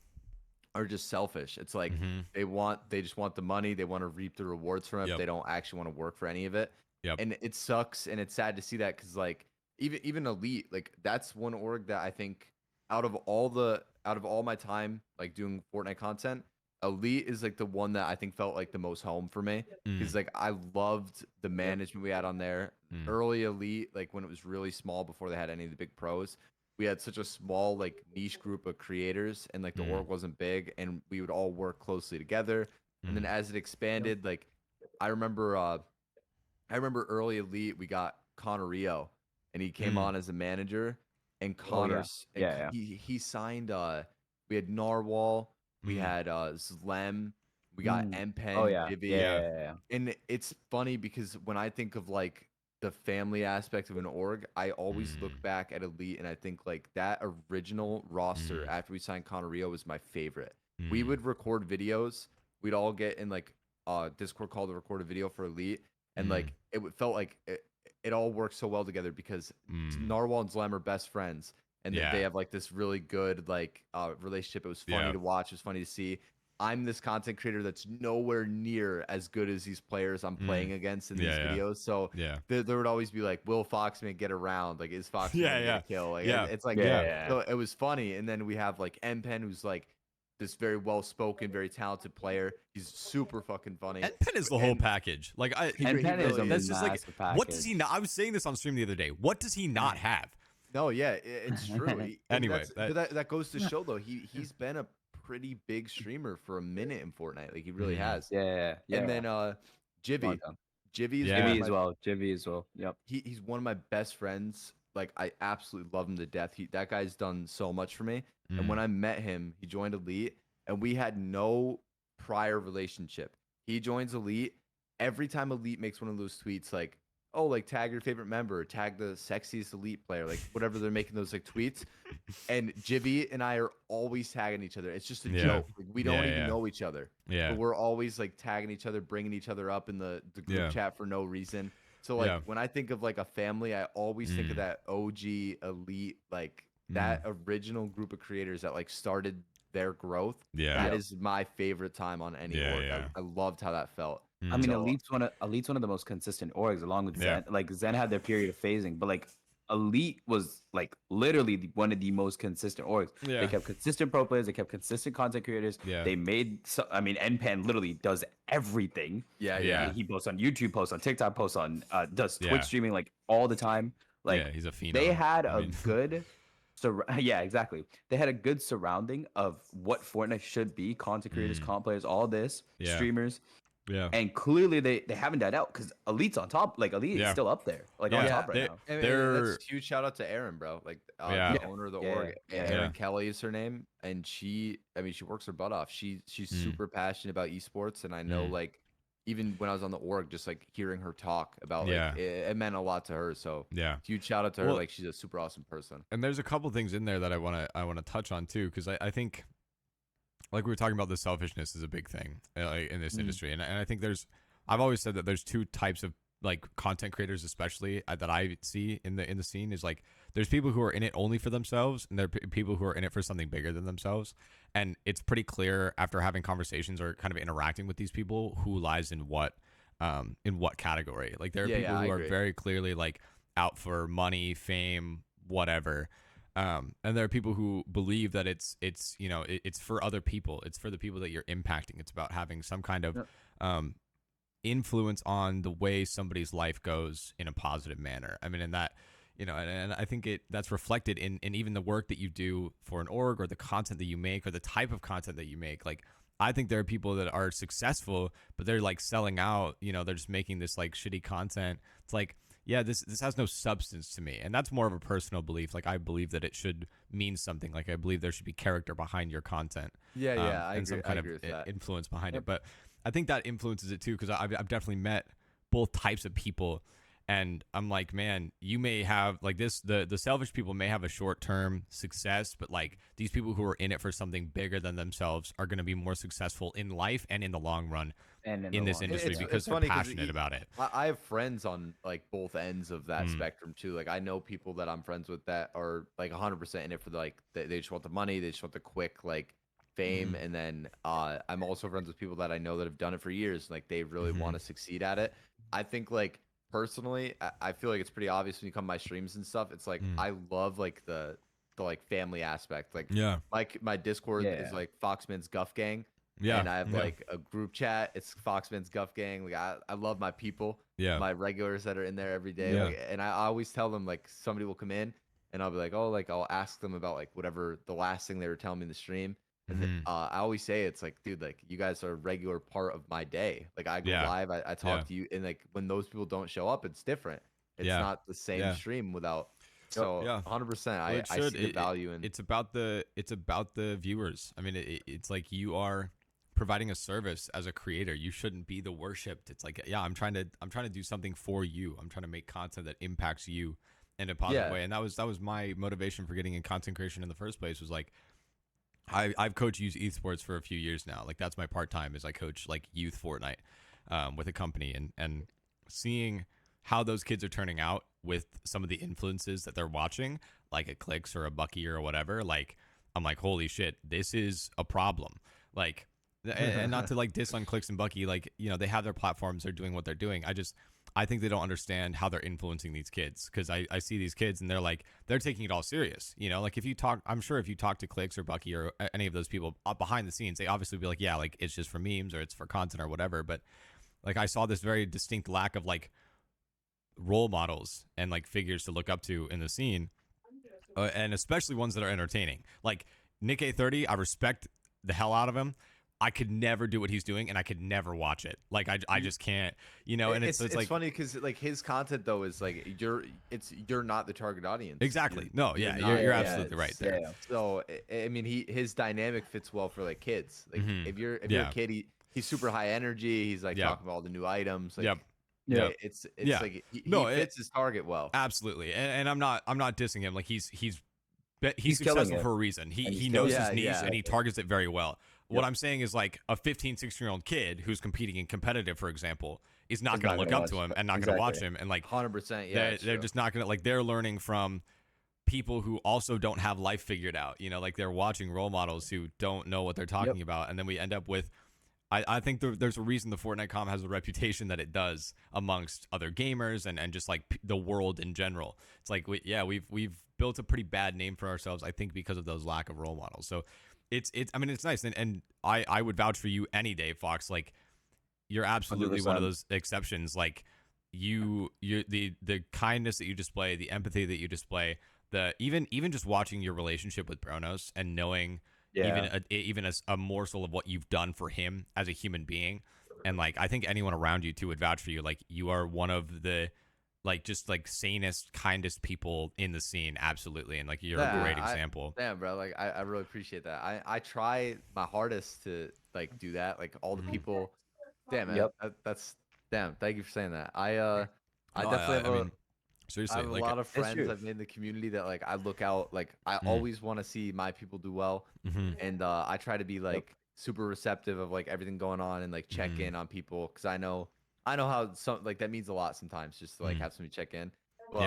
are just selfish. It's like they just want the money. They want to reap the rewards from it. They don't actually want to work for any of it. And it sucks. And it's sad to see that because like even Elite, like that's one org that I think out of all my time like doing Fortnite content, Elite is like the one that I think felt like the most home for me because like I loved the management we had on there. Early Elite, like when it was really small before they had any of the big pros, we had such a small like niche group of creators and like the org wasn't big and we would all work closely together. And then as it expanded, like I remember early Elite we got Connor Rio and he came on as a manager and Connor's he signed we had Narwhal. We had Zlem, we got Mpen, and it's funny because when I think of like the family aspect of an org, I always look back at Elite and I think like that original roster after we signed Connor Rio was my favorite. We would record videos. We'd all get in like Discord call to record a video for Elite, and like it felt like it all worked so well together because Narwhal and Zlem are best friends. And they have like this really good like relationship. It was funny to watch. It was funny to see. I'm this content creator that's nowhere near as good as these players I'm playing against in these videos. So there would always be like, will Foxman get around? Like, is Foxman gonna get a kill? Like, it's like, so it was funny. And then we have like Mpen, who's like this very well spoken, very talented player. He's super fucking funny. NPen is the whole package. Like NPen is a that's just like massive package. what does he not? I was saying this on stream the other day. What does he not have? No, yeah, it's true. Anyway, that goes to show though he's been a pretty big streamer for a minute in Fortnite. Like he really has. Yeah. And then Jivy. Jivy as well. Yep. He's one of my best friends. Like I absolutely love him to death. That guy's done so much for me. And when I met him, he joined Elite, and we had no prior relationship. He joins Elite. Every time Elite makes one of those tweets, like, oh, like tag your favorite member, tag the sexiest Elite player, like whatever they're making those like tweets. And Jivy and I are always tagging each other. It's just a joke. Like, we don't even know each other. Yeah. But we're always like tagging each other, bringing each other up in the group chat for no reason. So like when I think of like a family, I always think of that OG Elite, like that original group of creators that like started their growth. Yeah. That is my favorite time on any org. I loved how that felt. I mean, Elite's one of the most consistent orgs, along with Zen. Like Zen had their period of phasing, but like Elite was like literally one of the most consistent orgs. Yeah. They kept consistent pro players. They kept consistent content creators. Yeah. They made. NPen literally does everything. Yeah. He posts on YouTube, posts on TikTok, posts on does Twitch streaming like all the time. Like he's a phenom. They had good. So yeah, exactly. They had a good surrounding of what Fortnite should be: content creators, comp players, all this, streamers. Yeah. And clearly they haven't died out because Elite's on top. Like Elite is still up there, like on top right now. And that's huge shout out to Aaron, bro. Like the owner of the org. Aaron Kelly is her name, and she works her butt off. She's super passionate about esports, and I know like even when I was on the org, just like hearing her talk about like it meant a lot to her. So huge shout out to her. Like she's a super awesome person. And there's a couple things in there that I wanna touch on too, because I think, like we were talking about, the selfishness is a big thing in this industry, and I think I've always said that there's two types of like content creators, especially that I see in the scene, is like there's people who are in it only for themselves, and there are people who are in it for something bigger than themselves. And it's pretty clear after having conversations or kind of interacting with these people who lies in what category. Like there are people who are very clearly like out for money, fame, whatever. And there are people who believe that it's for other people. It's for the people that you're impacting. It's about having some kind of influence on the way somebody's life goes in a positive manner. I mean, and that, and I think that's reflected in even the work that you do for an org, or the content that you make, or the type of content that you make. Like, I think there are people that are successful, but they're like selling out. They're just making this like shitty content. It's like, yeah, this has no substance to me. And that's more of a personal belief. Like, I believe that it should mean something. Like, I believe there should be character behind your content. I and some kind of influence behind it. But I think that influences it too, because I've definitely met both types of people. And I'm like, man, you may have like this, the selfish people may have a short-term success, but like these people who are in it for something bigger than themselves are going to be more successful in life and in the long run in this industry because they're passionate about it. I have friends on like both ends of that spectrum too. Like I know people that I'm friends with that are like 100% in it for like, they just want the money. They just want the quick like fame. And then I'm also friends with people that I know that have done it for years. Like they really want to succeed at it. I think like, personally, I feel like it's pretty obvious when you come to my streams and stuff. It's like I love like the like family aspect. Like my Discord is like Foxman's Guff Gang. And I have like a group chat. It's Foxman's Guff Gang. Like I love my people. My regulars that are in there every day. Like, and I always tell them like somebody will come in and I'll be like, oh, like I'll ask them about like whatever the last thing they were telling me in the stream. And then, I always say it's like, dude, like you guys are a regular part of my day. Like I go live, I talk to you, and like when those people don't show up, it's different. It's not the same stream without. So 100%, I see the value in. It's about the viewers. I mean, it's like you are providing a service as a creator. You shouldn't be the worshipped. It's like, I'm trying to do something for you. I'm trying to make content that impacts you in a positive way. And that was my motivation for getting in content creation in the first place. Was like, I've coached youth esports for a few years now. Like that's my part-time, is I coach like youth Fortnite with a company, and seeing how those kids are turning out with some of the influences that they're watching, like a Clicks or a Bucky or whatever. Like I'm like, holy shit, this is a problem. Like, and not to like diss on Clicks and Bucky, like, they have their platforms, they're doing what they're doing. I think they don't understand how they're influencing these kids, because I see these kids and they're taking it all serious. You know, like if you talk, I'm sure if you talk to Clicks or Bucky or any of those people behind the scenes, they obviously be like, yeah, like it's just for memes or it's for content or whatever. But like I saw this very distinct lack of like role models and like figures to look up to in the scene, and especially ones that are entertaining. Like Nick A30, I respect the hell out of him. I could never do what he's doing, and I could never watch it. Like I just can't, you know. And it's like funny because like his content though is like you're not the target audience. Exactly. No, yeah, not- you're absolutely right there. Yeah. So I mean, his dynamic fits well for like kids. Like if you're a Yeah. kid, he's super high energy. He's like Yeah. talking about all the new items. Like, Yep. Yeah. It's Yeah. like he No, fits his target well. Absolutely. And I'm not dissing him. Like he's killing successful it. for a reason. He And he's knows killing his it. niche Yeah. and he targets it very well. What Yep. I'm saying is like a 15, 16-year-old kid who's competing in competitive, for example, is not Is going not to look gonna up to watch him it. and not going to watch Exactly. him. And like 100%. Yeah, they're just not going to, like, they're learning from people who also don't have life figured out. You know, like they're watching role models who don't know what they're talking about. And then we end up with, I think there's a reason the Fortnite com has a reputation that it does amongst other gamers and just like the world in general. It's like, we've built a pretty bad name for ourselves, I think, because of those lack of role models. So it's I mean, it's nice. And I would vouch for you any day, Fox. Like you're absolutely one of 100%. those exceptions. Like you the kindness that you display, the empathy that you display, the even just watching your relationship with Bhronos and knowing even as a morsel of what you've done for him as a human being. And like I think anyone around you too would vouch for you. Like you are one of the like just like sanest, kindest people in the scene. Absolutely. And like you're a great example. Damn, bro. Like I really appreciate that. I try my hardest to like do that. Like all the people. Damn, man. Yep. That's damn. Thank you for saying that. I No, definitely have I mean, seriously, I have like a lot of friends true. I've made in the community that like I look out. Like I always want to see my people do well, and I try to be like super receptive of like everything going on and like check in on people because I know how some like that means a lot sometimes just to like have somebody check in. But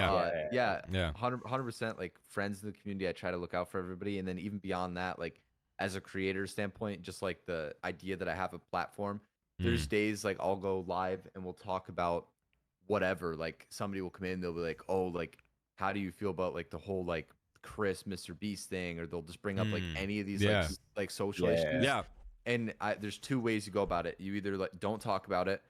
Yeah. 100% like friends in the community. I try to look out for everybody, and then even beyond that, like as a creator standpoint, just like the idea that I have a platform. There's days like I'll go live and we'll talk about whatever. Like somebody will come in, they'll be like, "Oh, like how do you feel about like the whole like Chris Mr. Beast thing?" Or they'll just bring up like any of these like social issues. Yeah. And there's two ways you go about it. You either like don't talk about it,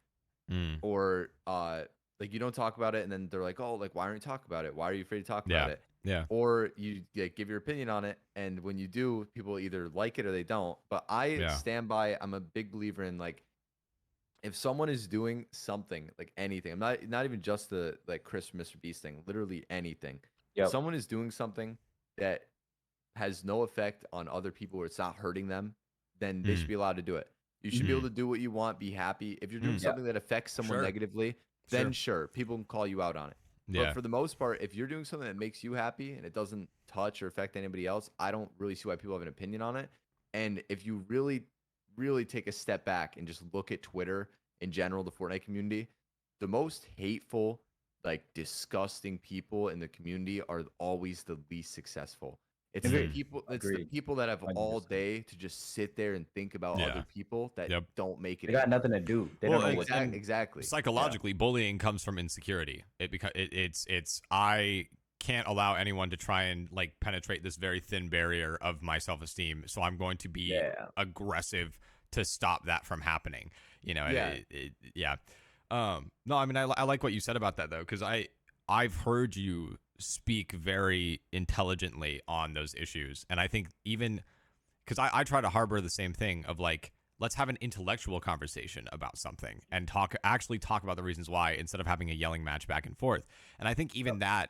or like you don't talk about it, and then they're like, "Oh, like why aren't you talking about it? Why are you afraid to talk about it?" Yeah. Or you like, give your opinion on it, and when you do, people either like it or they don't. But I stand by. I'm a big believer in like, if someone is doing something, like anything, I'm not even just the like Chris from Mr. Beast thing, literally anything. Yep. If someone is doing something that has no effect on other people or it's not hurting them, then they should be allowed to do it. You should be able to do what you want, be happy. If you're doing something that affects someone negatively, then sure, people can call you out on it. But for the most part, if you're doing something that makes you happy and it doesn't touch or affect anybody else, I don't really see why people have an opinion on it. And if you really take a step back and just look at Twitter in general, the Fortnite community, the most hateful, like disgusting people in the community are always the least successful. It's the people. It's the people that have all 100%. day to just sit there and think about other people that don't make it. They got nothing to do. They don't know what to do. Exactly. Psychologically, bullying comes from insecurity. It's I can't allow anyone to try and like penetrate this very thin barrier of my self-esteem, so I'm going to be aggressive to stop that from happening. You know, no, I mean, I like what you said about that though, because I've heard you speak very intelligently on those issues, and I think even because I try to harbor the same thing of like, let's have an intellectual conversation about something and actually talk about the reasons why instead of having a yelling match back and forth. And I think even that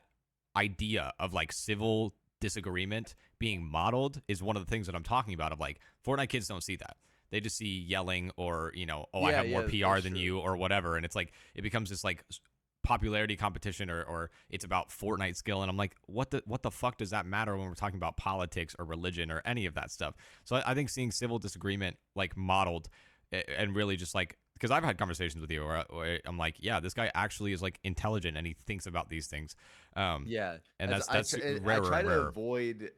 idea of like civil disagreement being modeled is one of the things that I'm talking about, of like Fortnite kids don't see that. They just see yelling or, you know, I have more PR than you or whatever. And it's like, it becomes this like popularity competition or it's about Fortnite skill. And I'm like, what the fuck does that matter when we're talking about politics or religion or any of that stuff? So I think seeing civil disagreement like modeled and really just like, because I've had conversations with you where I'm like, yeah, this guy actually is like intelligent and he thinks about these things. And that's rarer.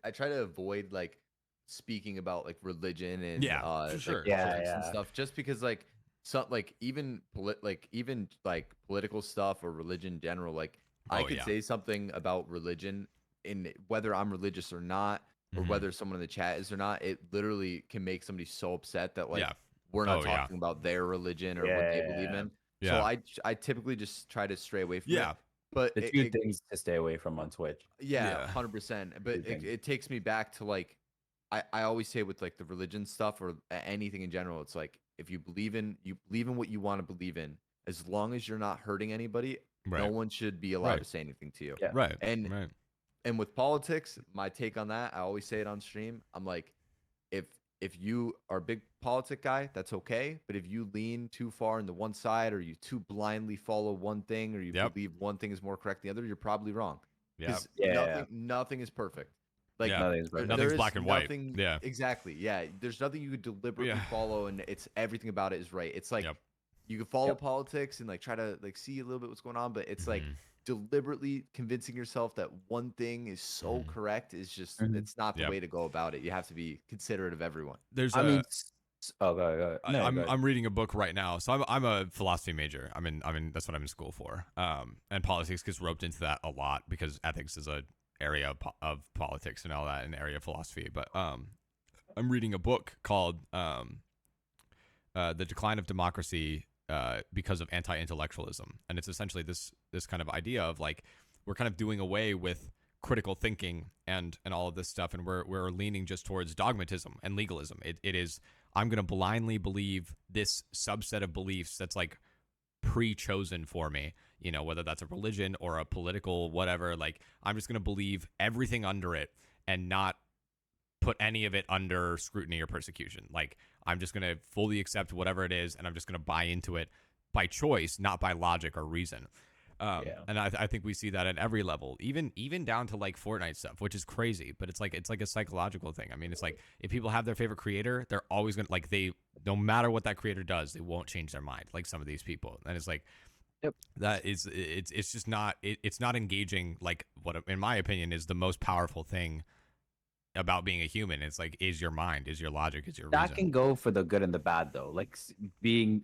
I try to avoid like speaking about like religion and for sure. politics and stuff, just because like so like even political stuff or religion in general, like I could say something about religion in whether I'm religious or not, or whether someone in the chat is or not, it literally can make somebody so upset that like we're not talking about their religion or what they believe in. So I typically just try to stray away from it. But the two things to stay away from on Twitch. Yeah, 100%. But it takes me back to like I always say with like the religion stuff or anything in general, it's like if you believe in what you want to believe in, as long as you're not hurting anybody, no one should be allowed to say anything to you. Right. And with politics, my take on that, I always say it on stream. I'm like, if you are a big politic guy, that's okay. But if you lean too far into one side, or you too blindly follow one thing, or you believe one thing is more correct than the other, you're probably wrong. Because nothing is perfect. Like nothing's black and white. Yeah, exactly. Yeah, there's nothing you could deliberately follow, and it's everything about it is right. It's like you can follow politics and like try to like see a little bit what's going on, but it's like deliberately convincing yourself that one thing is so correct is just it's not the way to go about it. You have to be considerate of everyone. I'm reading a book right now, so I'm a philosophy major. I mean that's what I'm in school for. And politics gets roped into that a lot because ethics is a area of politics and all that, an area of philosophy. But I'm reading a book called The Decline of Democracy because of Anti-Intellectualism, and it's essentially this kind of idea of like we're kind of doing away with critical thinking and all of this stuff, and we're leaning just towards dogmatism and legalism. It is, I'm going to blindly believe this subset of beliefs that's like pre-chosen for me, you know, whether that's a religion or a political whatever. Like I'm just going to believe everything under it and not put any of it under scrutiny or persecution. Like I'm just going to fully accept whatever it is, and I'm just going to buy into it by choice, not by logic or reason. And I think we see that at every level, even down to like Fortnite stuff, which is crazy, but it's like a psychological thing. I mean, it's like if people have their favorite creator, they're always going to like, no matter what that creator does, they won't change their mind. Like some of these people. And it's like, that is, it's just not, it's not engaging. Like what, in my opinion, is the most powerful thing about being a human. It's like, is your mind, is your logic, is your reason. That can go for the good and the bad though. Like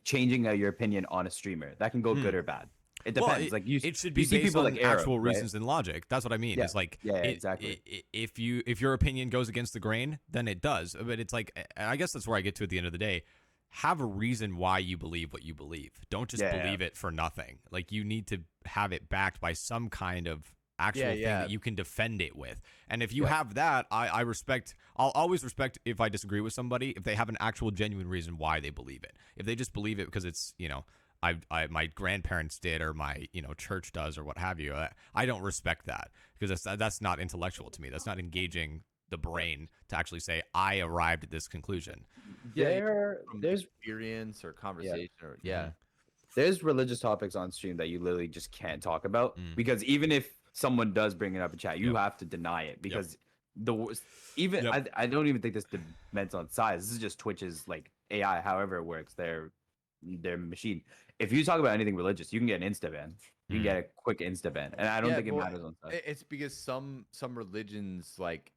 changing your opinion on a streamer, that can go good or bad. It depends. Well, like it should be you see based people on like actual reasons and logic. That's what I mean. It's like exactly. If your opinion goes against the grain, then it does. But it's like, I guess that's where I get to at the end of the day. Have a reason why you believe what you believe. Don't just believe it for nothing. Like you need to have it backed by some kind of actual thing that you can defend it with. And if you have that, I respect. I'll always respect if I disagree with somebody if they have an actual genuine reason why they believe it. If they just believe it because it's, you know, my grandparents did, or my, you know, church does, or what have you, I don't respect that, because that's not intellectual to me. That's not engaging the brain to actually say I arrived at this conclusion. There's experience or conversation or there's religious topics on stream that you literally just can't talk about, because even if someone does bring it up in chat, you have to deny it, because I don't even think this depends on size. This is just Twitch's like AI, however it works, their machine. If you talk about anything religious, you can get an insta ban. You can get a quick insta ban, and I don't think it matters on size. It's because some religions like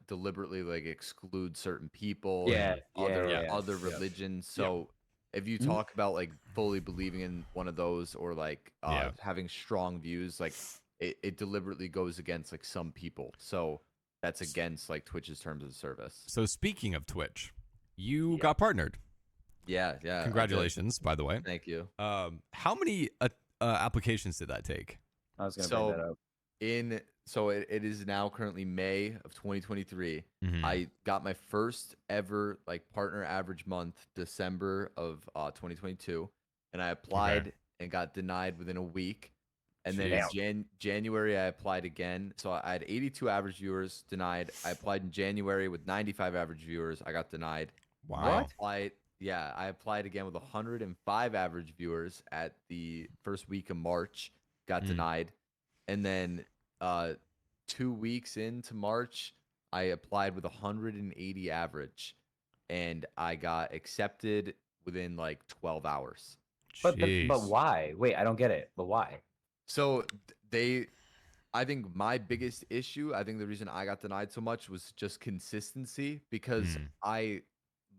deliberately like exclude certain people. Other religions. So if you talk about like fully believing in one of those, or like having strong views, like it deliberately goes against like some people. So that's against like Twitch's terms of service. So speaking of Twitch, you got partnered. Yeah. Congratulations, by the way. Thank you. How many applications did that take? I was gonna bring that up. It is now currently May of 2023. I got my first ever like partner average month, December of 2022, and I applied and got denied within a week. And then January I applied again. So I had 82 average viewers, denied. I applied in January with 95 average viewers. I got denied. Wow. I applied again with 105 average viewers at the first week of March, got denied. And then 2 weeks into March, I applied with 180 average, and I got accepted within like 12 hours. But why? Wait, I don't get it. But why? So I think my biggest issue, I think the reason I got denied so much was just consistency, because I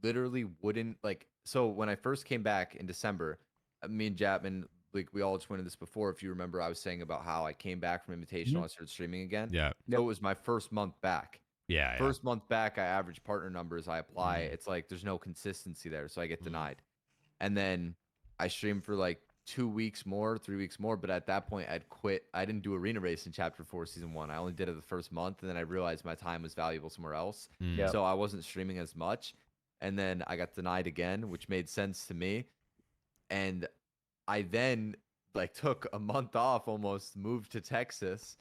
literally wouldn't like, so when I first came back in December, me and Jatmon, like we all just went into this before. If you remember, I was saying about how I came back from Invitational, I started streaming again. Yeah. So it was my first month back. Yeah. First month back, I average partner numbers. I apply. Mm. It's like there's no consistency there, so I get denied. And then I streamed for like 2 weeks more, 3 weeks more. But at that point, I'd quit. I didn't do Arena Race in Chapter 4, Season 1. I only did it the first month, and then I realized my time was valuable somewhere else. Mm. So I wasn't streaming as much. And then I got denied again, which made sense to me. And I then like took a month off, almost moved to Texas,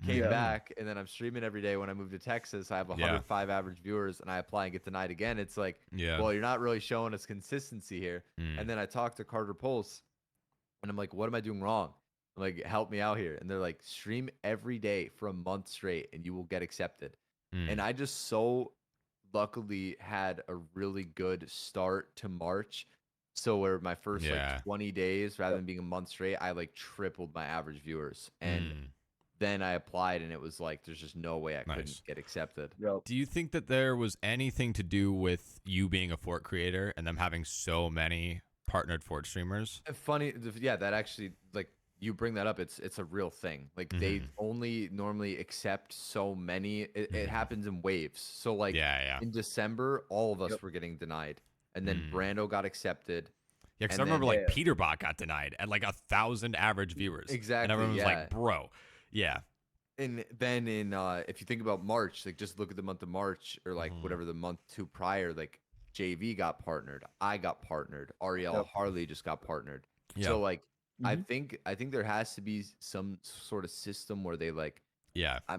came back, and then I'm streaming every day. When I moved to Texas, I have 105 average viewers, and I apply and get denied again. It's like, well, you're not really showing us consistency here. And then I talked to Carter Pulse, and I'm like, what am I doing wrong? Like, help me out here. And they're like, stream every day for a month straight, and you will get accepted. And I just so luckily had a really good start to March. So where my first like 20 days, rather than being a month straight, I like tripled my average viewers. And then I applied, and it was like, there's just no way I couldn't get accepted. Do you think that there was anything to do with you being a Fort creator and them having so many partnered Fort streamers? Funny, yeah, that actually, like, you bring that up, it's a real thing. Like, they only normally accept so many. It happens in waves. So like in December, all of us were getting denied. And then Brando got accepted. Yeah, because I remember like Peterbot got denied at like 1,000 average viewers. Exactly. And everyone was like, bro. Yeah. And then in if you think about March, like just look at the month of March, or like whatever the month two prior, like JV got partnered, I got partnered, Ariel Harley just got partnered. So like I think there has to be some sort of system where they like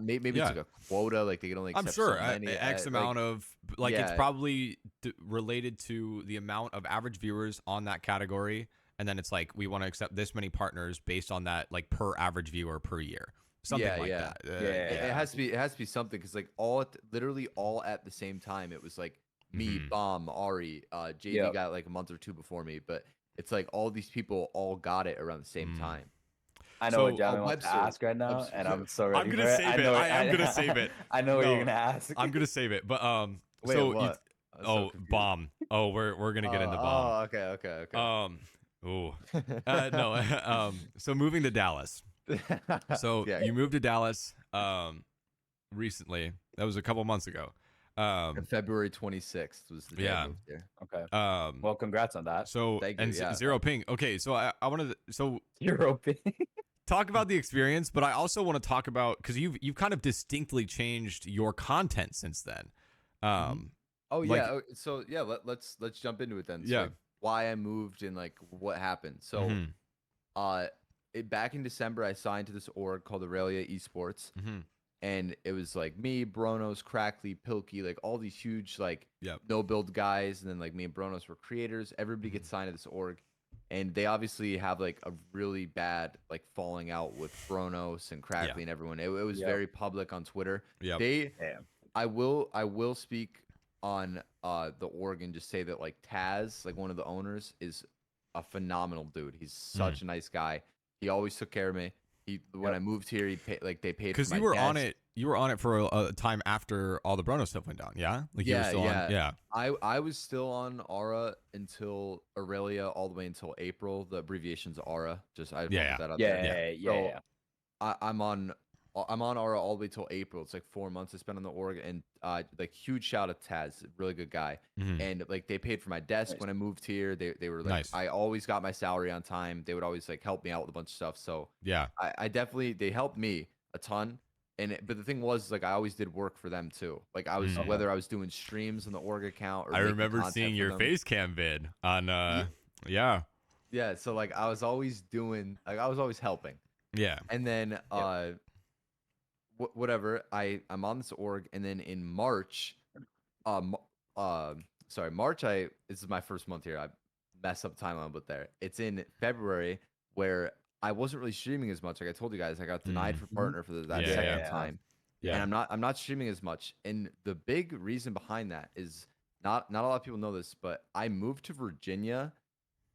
maybe it's like a quota, like they can only accept I'm sure so many, X amount of like it's probably related to the amount of average viewers on that category, and then it's like we want to accept this many partners based on that, like per averge viewer per year, something like that. It has to be something, because like literally all at the same time, it was like me, Bomb, Ari, JV got like a month or two before me, but it's like all these people all got it around the same time. I know what Jatmon wants to ask right now, and I'm so ready. I'm gonna save it. I am gonna save it. I know what you're gonna ask. I'm gonna save it, but Wait, so what? Bomb. Oh, we're gonna get into Bomb. Oh, okay. No. So moving to Dallas. So you moved to Dallas recently. That was a couple months ago. February 26th was the day I moved here. Okay. Well, congrats on that. So Thank you, zero ping. Okay, so I wanted to zero ping. talk about the experience, but I also want to talk about, because you've kind of distinctly changed your content since then. Let's jump into it then. So, like, why I moved and like what happened. So back in December, I signed to this org called Aurelia Esports. And it was like me, Bhronos, Crackley, Pilkey, like all these huge like no build guys, and then like me and Bhronos were creators. Everybody gets signed to this org, and they obviously have like a really bad like falling out with Bhronos and Crackley and everyone. It was very public on Twitter. I will speak on the org and just say that like Taz, like one of the owners, is a phenomenal dude. He's such a nice guy. He always took care of me. When I moved here, they paid because you were on it. You were on it for a time after all the Bhronos stuff went down. Yeah, like you were still on. I was still on Aura until Aurelia, all the way until April. The abbreviation's Aura. Just I put that up there. I'm on Aura all the way till April. It's like 4 months I spent on the org, and like huge shout out to Taz, really good guy. And like they paid for my desk when I moved here. They were like, I always got my salary on time. They would always like help me out with a bunch of stuff. So I definitely, they helped me a ton. But the thing was, like, I always did work for them too. Like I was whether I was doing streams on the org account, or I remember seeing your face cam vid on so like I was always doing, like I was always helping. And then whatever, I'm on this org, and then in March, March, this is my first month here. I messed up the timeline, but it's in February where I wasn't really streaming as much. Like I told you guys, I got denied for partner for that second time. And I'm not streaming as much. And the big reason behind that is not a lot of people know this, but I moved to Virginia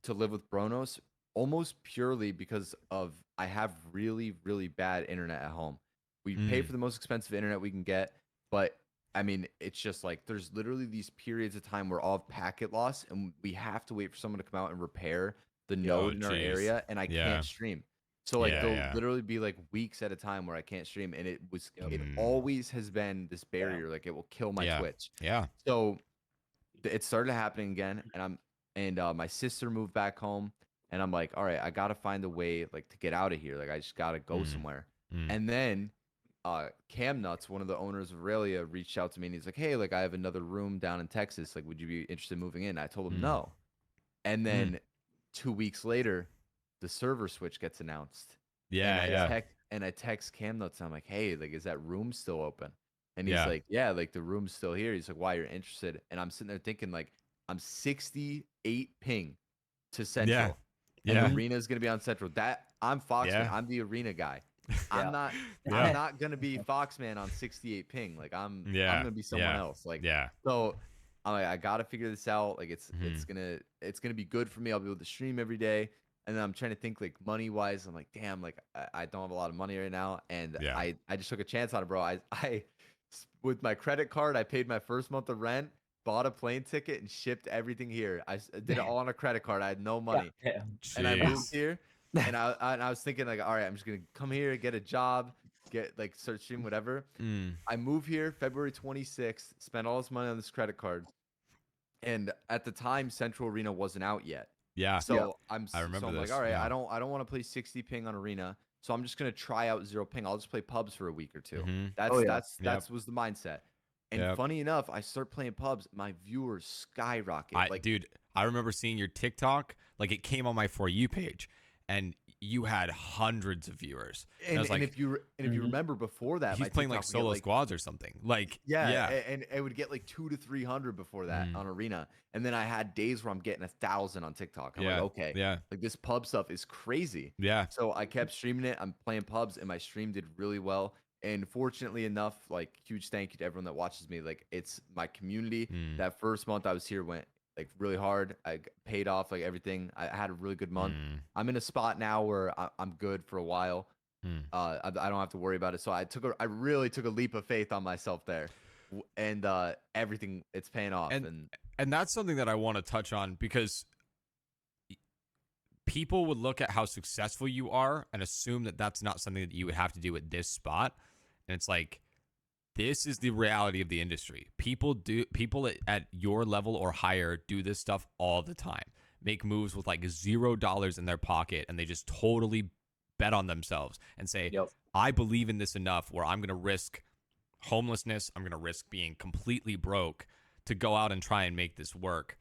to live with Bhronos almost purely because of I have really, really bad internet at home. We pay for the most expensive internet we can get, but I mean, it's just like there's literally these periods of time where all have packet loss, and we have to wait for someone to come out and repair the node in our jeez. area, and I Yeah. can't stream. So like Yeah, there'll yeah. literally be like weeks at a time where I can't stream, and it Mm. always has been this barrier, like it will kill my Yeah. Twitch. Yeah. So it started happening again, and my sister moved back home, and I'm like, all right, I gotta find a way like to get out of here. Like I just gotta go somewhere. And then Cam Nuts, one of the owners of Aurelia, reached out to me and he's like, hey, like I have another room down in Texas. Like, would you be interested in moving in? I told him no. And then 2 weeks later, the server switch gets announced. Yeah. And I text Cam Nuts and I'm like, hey, like, is that room still open? And he's Yeah. like, yeah, like the room's still here. He's like, why you're interested? And I'm sitting there thinking, like, I'm 68 ping to Central. Yeah. And Arena's gonna be on Central. I'm Foxman. Yeah. I'm the Arena guy. Yeah. I'm not gonna be Foxman on 68 ping. Like I'm gonna be someone else. Like so I'm like, I gotta figure this out. Like it's gonna be good for me. I'll be able to stream every day. And then I'm trying to think like money wise. I'm like, damn, like I don't have a lot of money right now. And I just took a chance on it, bro. I with my credit card, I paid my first month of rent, bought a plane ticket, and shipped everything here. I did it all on a credit card. I had no money. And I moved here. And I was thinking like, all right, I'm just gonna come here, get a job, get like start streaming, whatever. I move here February 26th, spent all this money on this credit card, and at the time Central Arena wasn't out yet. Yeah. So I remember I'm this. like, all right, Yeah. I don't want to play 60 ping on Arena, so I'm just gonna try out 0 ping. I'll just play pubs for a week or two. That's was the mindset. And funny enough, I start playing pubs, my viewers skyrocket. Dude, I remember seeing your TikTok, like it came on my For You page, and you had hundreds of viewers. And I was like, if you remember before that, he's my playing like TikTok would get, solo squads or something. Like and it would get like 200 to 300 before that on Arena, and then I had days where I'm getting 1,000 on TikTok. I'm like, okay, like this pub stuff is crazy. Yeah. So I kept streaming it. I'm playing pubs, and my stream did really well. And fortunately enough, like huge thank you to everyone that watches me. Like it's my community. That first month I was here went like really hard. I paid off like everything. I had a really good month. I'm in a spot now where I'm good for a while. I don't have to worry about it. So I really took a leap of faith on myself there, and everything it's paying off. And that's something that I want to touch on, because people would look at how successful you are and assume that that's not something that you would have to do at this spot. And it's like, this is the reality of the industry. People at your level or higher do this stuff all the time. Make moves with like $0 in their pocket, and they just totally bet on themselves and say, I believe in this enough where I'm going to risk homelessness. I'm going to risk being completely broke to go out and try and make this work.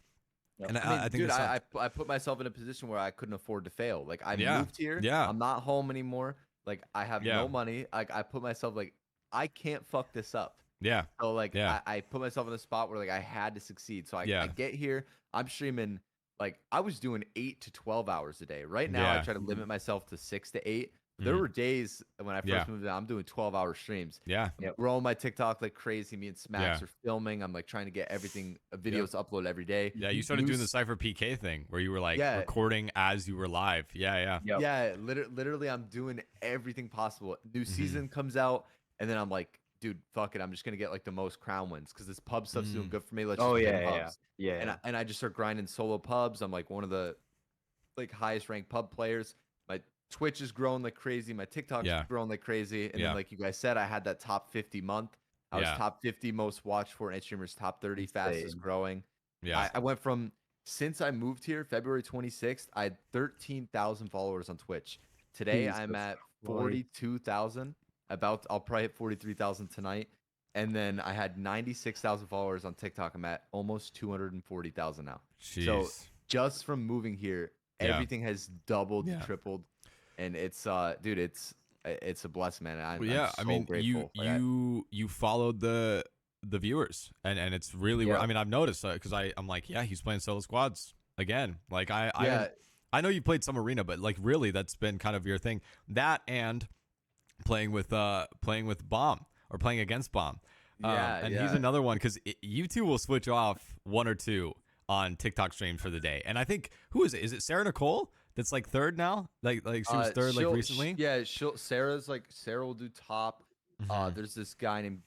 And I think, dude, I put myself in a position where I couldn't afford to fail. Like I moved here. I'm not home anymore. Like I have no money. Like I put myself like, I can't fuck this up. Yeah. So like I put myself in a spot where like I had to succeed. So I get here. I'm streaming. Like I was doing 8 to 12 hours a day. Right now I try to limit myself to 6 to 8. There were days when I first moved in, I'm doing 12-hour streams. Yeah. I'm growing my TikTok like crazy. Me and Smacks are filming. I'm like trying to get everything, videos uploaded every day. Yeah, you started doing the Cypher PK thing where you were like recording as you were live. Yeah. Yeah, literally I'm doing everything possible. New season comes out, and then I'm like, dude, fuck it. I'm just going to get like the most crown wins because this pub stuff's doing good for me. Let's just play pubs. And I just start grinding solo pubs. I'm like one of the like highest ranked pub players. My Twitch is growing like crazy. My TikTok's growing like crazy. And then like you guys said, I had that top 50 month. I was top 50 most watched Fortnite streamers, top 30 fastest growing. Yeah. I went from, since I moved here, February 26th, I had 13,000 followers on Twitch. Today I'm at 42,000. I'll probably hit 43,000 tonight. And then I had 96,000 followers on TikTok. I'm at almost 240,000 now. Jeez. So just from moving here, everything has doubled, tripled. And it's dude, it's a blessing, man. I'm so grateful. You followed the viewers, and it's really I mean, I've noticed because I'm like, he's playing solo squads again. Like I know you played some arena, but like really that's been kind of your thing. That and playing with Bomb or playing against Bomb. He's another one because you two will switch off one or two on TikTok streams for the day. And I think, who is it? Is it Sarah Nicole that's like third now? Like she was third like recently? Sarah will do top. Mhm. There's this guy named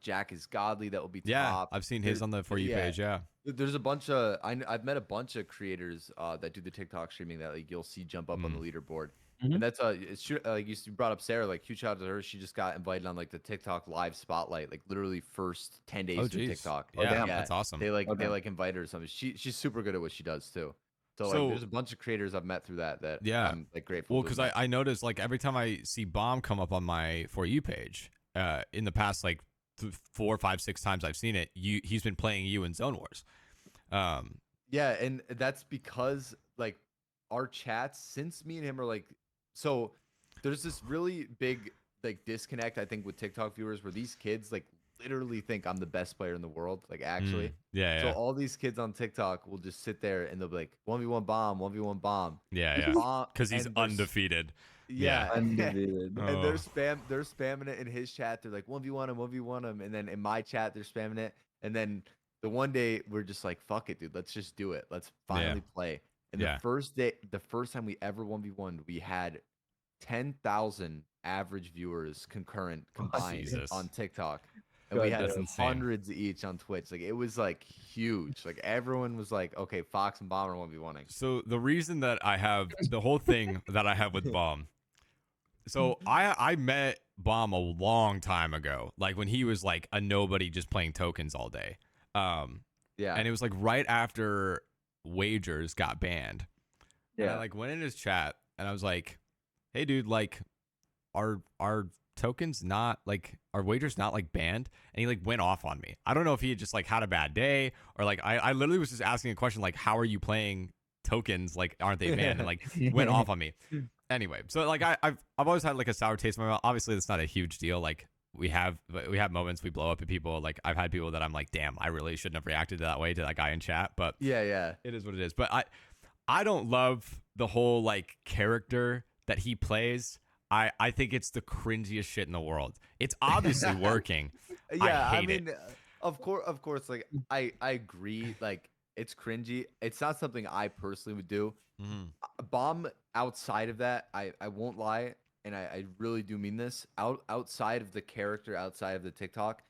Jack is Godly that will be Yeah, top. I've seen his on the For You page. Yeah. There's a bunch of I've met a bunch of creators that do the TikTok streaming that like you'll see jump up on the leaderboard. Mhm. And that's like you brought up Sarah, like huge shout out to her. She just got invited on like the TikTok live spotlight, like literally first 10 days Oh, through geez. TikTok. Oh, Yeah, damn. that's awesome. They like Oh, they damn. like invite her or something. She's super good at what she does too. So like So there's a bunch of creators I've met through that yeah, I'm like grateful. well, to because have met. I noticed like every time I see Bomb come up on my For You page, in the past like 4, 5, 6 times I've seen it, he's been playing you in Zone Wars. Yeah, and that's because like our chats since me and him are like so there's this really big like disconnect I think with TikTok viewers where these kids like literally think I'm the best player in the world, like actually. Yeah, So yeah, all these kids on TikTok will just sit there and they'll be like 1v1 bomb, 1v1 bomb. yeah. Bomb Because he's and they're undefeated. yeah. Undefeated. And they're Oh, spamming it in his chat. They're like 1v1 him, 1v1 him, and then in my chat they're spamming it. And then the one day we're just like, fuck it, dude. Let's just do it. Let's finally play. And Yeah. the first time we ever 1v1, we had 10,000 average viewers concurrent combined Jesus. on TikTok. And we God, had that's insane. hundreds each on Twitch. Like it was like huge. Like everyone was like, okay, Fox and Bomb are 1v1ing. So the reason that I have the whole thing that I have with Bomb, so I met Bomb a long time ago, like when he was like a nobody just playing tokens all day. Yeah. And it was like right after wagers got banned. And I Yeah. like went in his chat and I was like, "Hey dude, like are tokens not like are wagers not like banned?" And he like went off on me. I don't know if he had just like had a bad day or like I literally was just asking a question like, "How are you playing tokens? Like aren't they banned?" And like went off on me. Anyway, so like I've always had like a sour taste in my mouth. Obviously, that's not a huge deal. Like we have moments we blow up at people. Like I've had people that I'm like, damn, I really shouldn't have reacted that way to that guy in chat. But Yeah. it is what it is. But I don't love the whole like character that he plays. I think it's the cringiest shit in the world. It's obviously working. Yeah, I hate it. mean, of course, like I agree. Like it's cringy. It's not something I personally would do. Mhm. Bomb outside of that, I won't lie, and I really do mean this. Outside of the character, outside of the TikTok,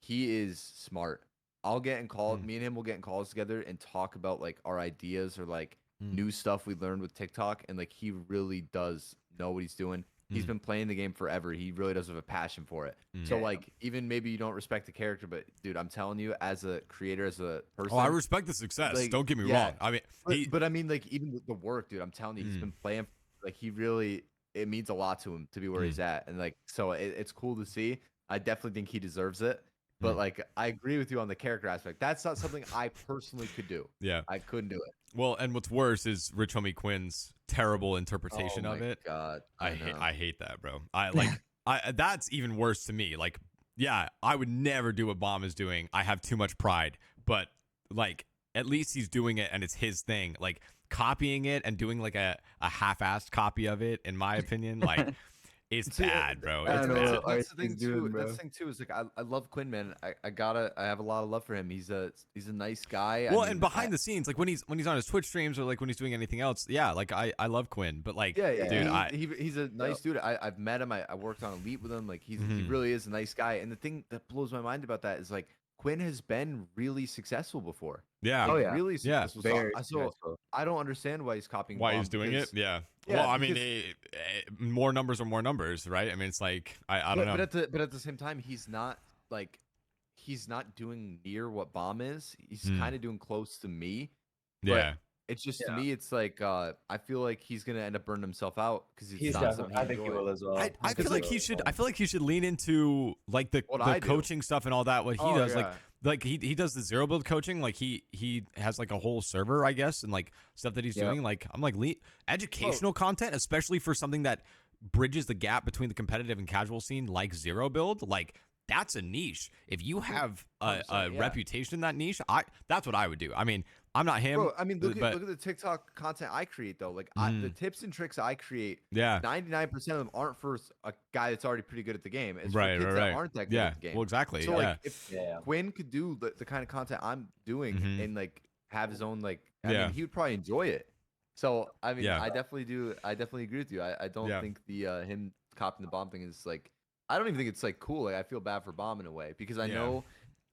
he is smart. I'll get in call. Me and him will get in calls together and talk about like our ideas or like new stuff we learned with TikTok, and like he really does know what he's doing. He's been playing the game forever. He really does have a passion for it. So like even maybe you don't respect the character, but dude, I'm telling you, as a creator, as a person, Oh, I respect the success. like, Don't get me yeah. wrong. I mean, but I mean, like even the work, dude. I'm telling you, he's been playing. Like he really, it means a lot to him to be where he's at, and like so it's cool to see. I definitely think he deserves it. But like I agree with you on the character aspect. That's not something I personally could do. yeah. I couldn't do it. Well, and what's worse is Rich Homie Quinn's terrible interpretation Oh of my it. God, I know. hate that, bro. I like that's even worse to me. Like, yeah, I would never do what Bomb is doing. I have too much pride. But like at least he's doing it and it's his thing. Like copying it and doing like a half-assed copy of it, in my opinion, like it's See, bad, bro. I It's don't know bad. what That's the thing Artie's too. doing, That's bro. the thing too. Is like I love Quinn, man. I have a lot of love for him. He's a nice guy. Well, and behind the scenes, like when he's on his Twitch streams or like when he's doing anything else, yeah, like I love Quinn, but like, yeah, dude, he's a nice dude. I've met him. I worked on Elite with him. Like he Mm-hmm. really is a nice guy. And the thing that blows my mind about that is like Quinn has been really successful before. yeah, Like, Oh, yeah. really Yeah. successful. Very So successful. I don't understand why he's copying. why Bomb he's doing it, because- yeah. Yeah, Well, I mean, because- more numbers are more numbers, right? I mean, it's like I don't know. But at the same time, he's not doing near what Bomb is. He's kind of doing close to me. Yeah, It's just to Yeah. me, it's like I feel like he's gonna end up burning himself out because it's He's not definitely. something I think he will as well. I feel like he should. I feel like he should lean into like the What I do. coaching stuff and all that. What he Oh, does, yeah. like he does the zero build coaching. Like he has like a whole server, I guess, and like stuff that he's Yep. doing. Like I'm like educational content, especially for something that bridges the gap between the competitive and casual scene, like zero build. Like that's a niche. If you have a 100%, yeah. reputation in that niche, that's what I would do. I mean, I'm not him. Bro, I mean, look but at the TikTok content I create though. Like the tips and tricks I create, yeah. 99% of them aren't for a guy that's already pretty good at the game. It's Right, for kids right, that right. aren't that good Yeah. at the game. Well, exactly. So yeah. like, if Yeah. Quinn could do the kind of content I'm doing Mhm. and like have his own like, I Yeah. mean, he would probably enjoy it. So I mean, Yeah. I definitely do. I definitely agree with you. I don't Yeah. think the him copying the Bomb thing is like I don't even think it's like cool. Like I feel bad for Bomb in a way because I Yeah. know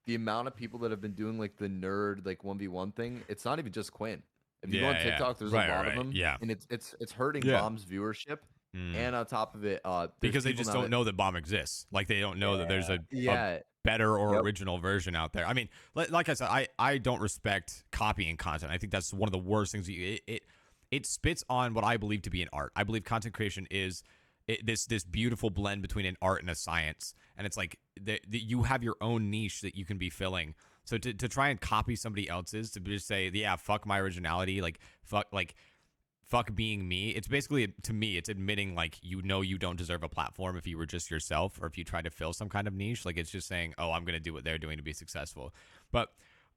the amount of people that have been doing like the nerd like 1v1 thing. It's not even just Quinn. If you go on Yeah, yeah. TikTok, there's Right, a lot right, of them, yeah. and it's hurting Yeah. Bomb's viewership. Mm. And on top of it, there's Because they people just now don't know that bomb exists. Like they don't know that there's a yeah, better or Yep. original version out there. I mean, like I said, I don't respect copying content. I think that's one of the worst things. It spits on what I believe to be an art. I believe content creation is this beautiful blend between an art and a science. And it's like you have your own niche that you can be filling. So to try and copy somebody else's, to just say, yeah, fuck my originality, fuck being me. It's basically, to me, it's admitting like you don't deserve a platform if you were just yourself or if you try to fill some kind of niche. Like it's just saying, oh, I'm gonna do what they're doing to be successful. But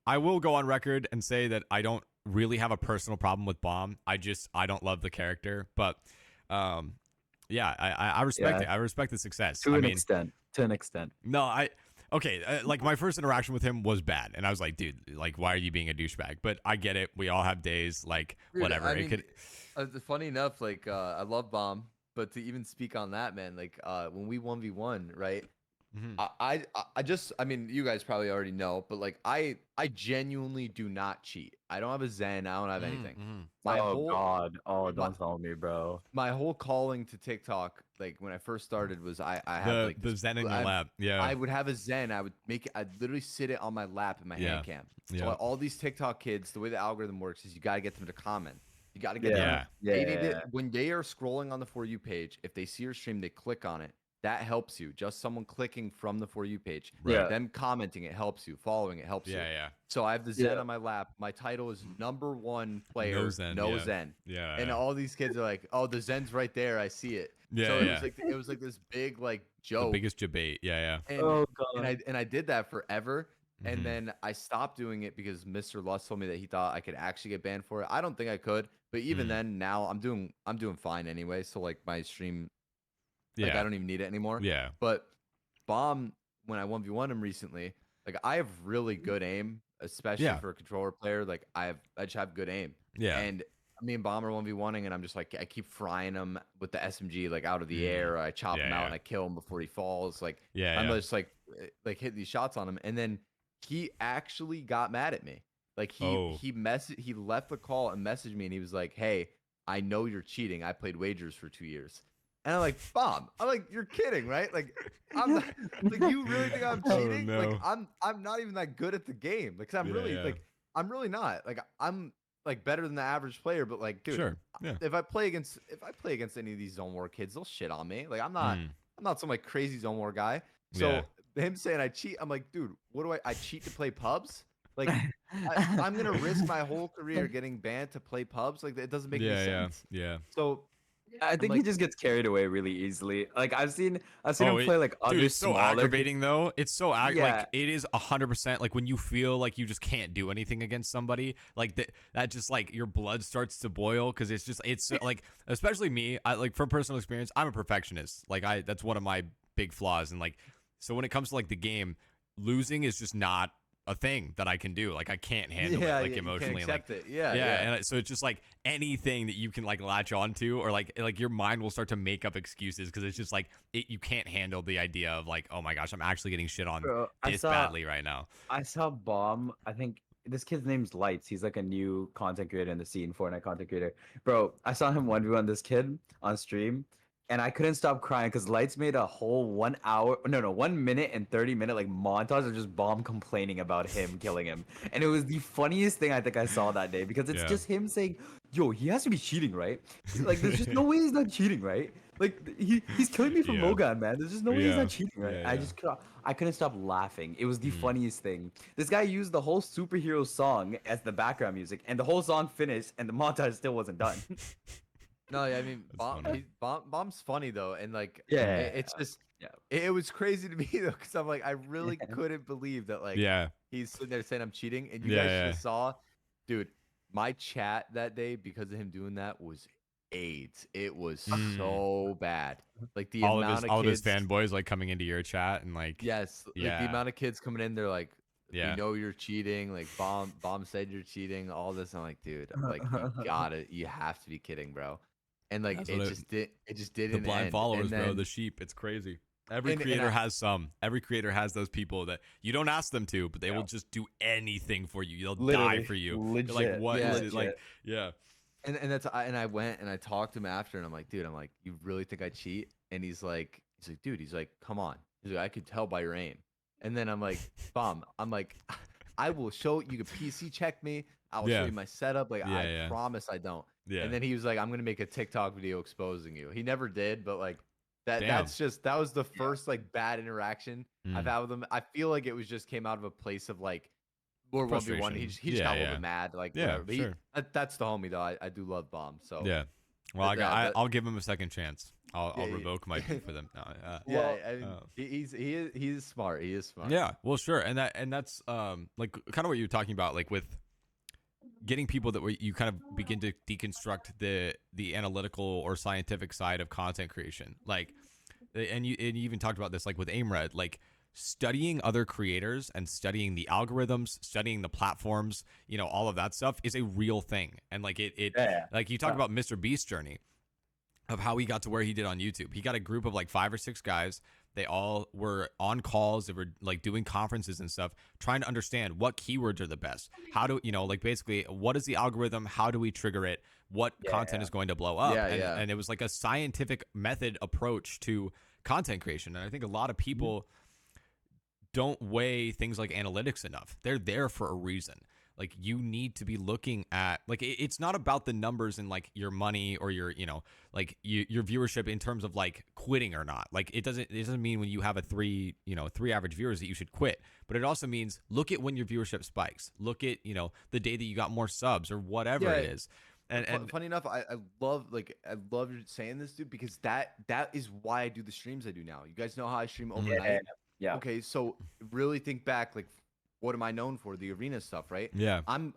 I will go on record and say that I don't really have a personal problem with Bomb. I don't love the character. But yeah, I respect it. I respect the success. To an extent. To an extent. No, okay, like my first interaction with him was bad, and I was like, dude, like, why are you being a douchebag? But I get it. We all have days, like, dude, whatever. I mean, funny enough, like I love Bomb, but to even speak on that, man, like when we 1v1, right? Mhm. I mean, you guys probably already know, but like I genuinely do not cheat. I don't have a Zen. I don't have anything. Mhm. My Oh whole God. Oh, my, don't tell me, bro. my whole calling to TikTok, like when I first started, was I had like The this, Zen in your I, lap. Yeah. I would have a Zen. I'd literally sit it on my lap in my hand cam. So Yeah. all these TikTok kids, the way the algorithm works is you got to get them to comment. You got to get Yeah. them. Yeah. They need it when they are scrolling on the For You page. If they see your stream, they click on it. That helps you. Just someone clicking from the For You page. Yeah. Them commenting, it helps you. Following, it helps you. Yeah. So I have the Zen Yeah. on my lap. My title is #1 player. No Zen, No yeah. Zen. Yeah. And all these kids are like, "Oh, the Zen's right there. I see it." Yeah, So yeah. it was like this big like The joke. biggest debate. Yeah. And, Oh God. and I did that forever. Mhm. And then I stopped doing it because Mr. Lust told me that he thought I could actually get banned for it. I don't think I could, but even then, now I'm doing fine anyway. So like my stream, like I don't even need it anymore. Yeah. But Bomb, when I 1v1 him recently, like I have really good aim, especially Yeah. for a controller player. Like I just have good aim. Yeah. And me and Bomb are 1v1ing, and I'm just like I keep frying him with the SMG like out of the air. I chop him out and I kill him before he falls. Like I'm just like hitting these shots on him, and then he actually got mad at me. Like he left the call and messaged me, and he was like, "Hey, I know you're cheating. I played wagers for 2 years." And I'm like, Bomb, I'm like, you're kidding, right? Like, I'm not, like, you really think I'm cheating? no. Like, I'm not even that good at the game. Like, 'cause I'm I'm really not. Like, I'm like better than the average player, but like, dude, Sure. Yeah. if I play against any of these zone war kids, they'll shit on me. Like, I'm not some like crazy zone war guy. So him saying I cheat, I'm like, dude, what do I cheat to play pubs? Like, I'm gonna risk my whole career getting banned to play pubs? Like, it doesn't make any sense. Yeah. So I think he just gets carried away really easily. Like I've seen him play like other dude, it's so smaller aggravating though. It's so Yeah. like it is 100% like when you feel like you just can't do anything against somebody, like that just like your blood starts to boil because it's like, especially me, I like from personal experience, I'm a perfectionist. Like that's one of my big flaws, and like so when it comes to like the game, losing is just not a thing that I can do. Like I can't handle it like emotionally. You can't accept like it. Yeah. and so it's just like anything that you can like latch onto, or like your mind will start to make up excuses because it's just like you can't handle the idea of like, oh my gosh, I'm actually getting shit on Bro, badly right now. I saw Bomb. I think this kid's name's Lights. He's like a new content creator in the scene, Fortnite content creator. Bro, I saw him 1v1 this kid on stream, and I couldn't stop crying because Lights made a whole 1 minute and 30-minute like montage of just Bomb complaining about him killing him. And it was the funniest thing I think I saw that day because it's just him saying, yo, he has to be cheating, right? Like, there's just no way he's not cheating, right? Like, he's killing me from Logan, man. There's just no way he's not cheating, right? I couldn't stop laughing. It was the funniest thing. This guy used the whole superhero song as the background music, and the whole song finished, and the montage still wasn't done. No, yeah, I mean, Bomb's funny though, and like, it's just, it was crazy to me though, because I'm like, I really couldn't believe that, like, he's sitting there saying I'm cheating, and you guys just saw, dude, my chat that day because of him doing that was AIDS. It was so bad. Like the all amount of his fanboys like coming into your chat and like, like the amount of kids coming in, they're like, we know you're cheating. Like Bomb said you're cheating. All this, I'm like, dude, like you have to be kidding, bro. And like it just didn't. The blind end. followers, and then, bro. The sheep. It's crazy. Every And creator I, has some. Every creator has those people that you don't ask them to, but they Yeah. will just do anything for you. They'll die Literally, for you. You're like, legit, what is Yeah. it? Like, legit. yeah, and that's and I went and I talked to him after, and I'm like, dude, I'm like, you really think I cheat? And he's like, dude, he's like, come on. He's like, I could tell by your aim. And then I'm like, Bomb, I'm like, I will show you can PC check me. I will show Yeah. you my setup. Like, Yeah, I yeah. promise I don't. yeah. And then he was like, I'm gonna make a TikTok video exposing you. He never did, but like Damn. that was the first like bad interaction I've Mm. had with him. I feel like it was just came out of a place of like more 1v1. Frustration. He just Yeah, got a little yeah. bit mad, like Yeah, whatever. But sure. that's the homie though. I do love Bomb. So Yeah. Well, yeah, I'll give him a second chance. I'll Yeah, revoke my beef with him. No, yeah, Well, I mean, he's smart. He is smart. yeah. Well, sure. And that's like kind of what you're talking about, like with getting people that you kind of begin to deconstruct the analytical or scientific side of content creation. Like, and you even talked about this like with AimRed, like studying other creators and studying the algorithms, studying the platforms, all of that stuff is a real thing. And like Yeah. like you talked about Mr. Beast's journey of how he got to where he did on YouTube. He got a group of like 5 or 6 guys. They all were on calls. They were like doing conferences and stuff, trying to understand what keywords are the best. How do, like basically what is the algorithm? How do we trigger it? What content is going to blow up? Yeah, and it was like a scientific method approach to content creation. And I think a lot of people don't weigh things like analytics enough. They're there for a reason. Like you need to be looking at like it's not about the numbers and like your money or your like your viewership in terms of like quitting or not. Like it doesn't mean when you have a 3 average viewers that you should quit, but it also means look at when your viewership spikes. Look at the day that you got more subs or whatever it is. And funny enough, I love you saying this, dude, because that is why I do the streams I do now. You guys know how I stream overnight. Yeah. Okay, so really think back, like, what am I known for? The arena stuff, right? yeah, I'm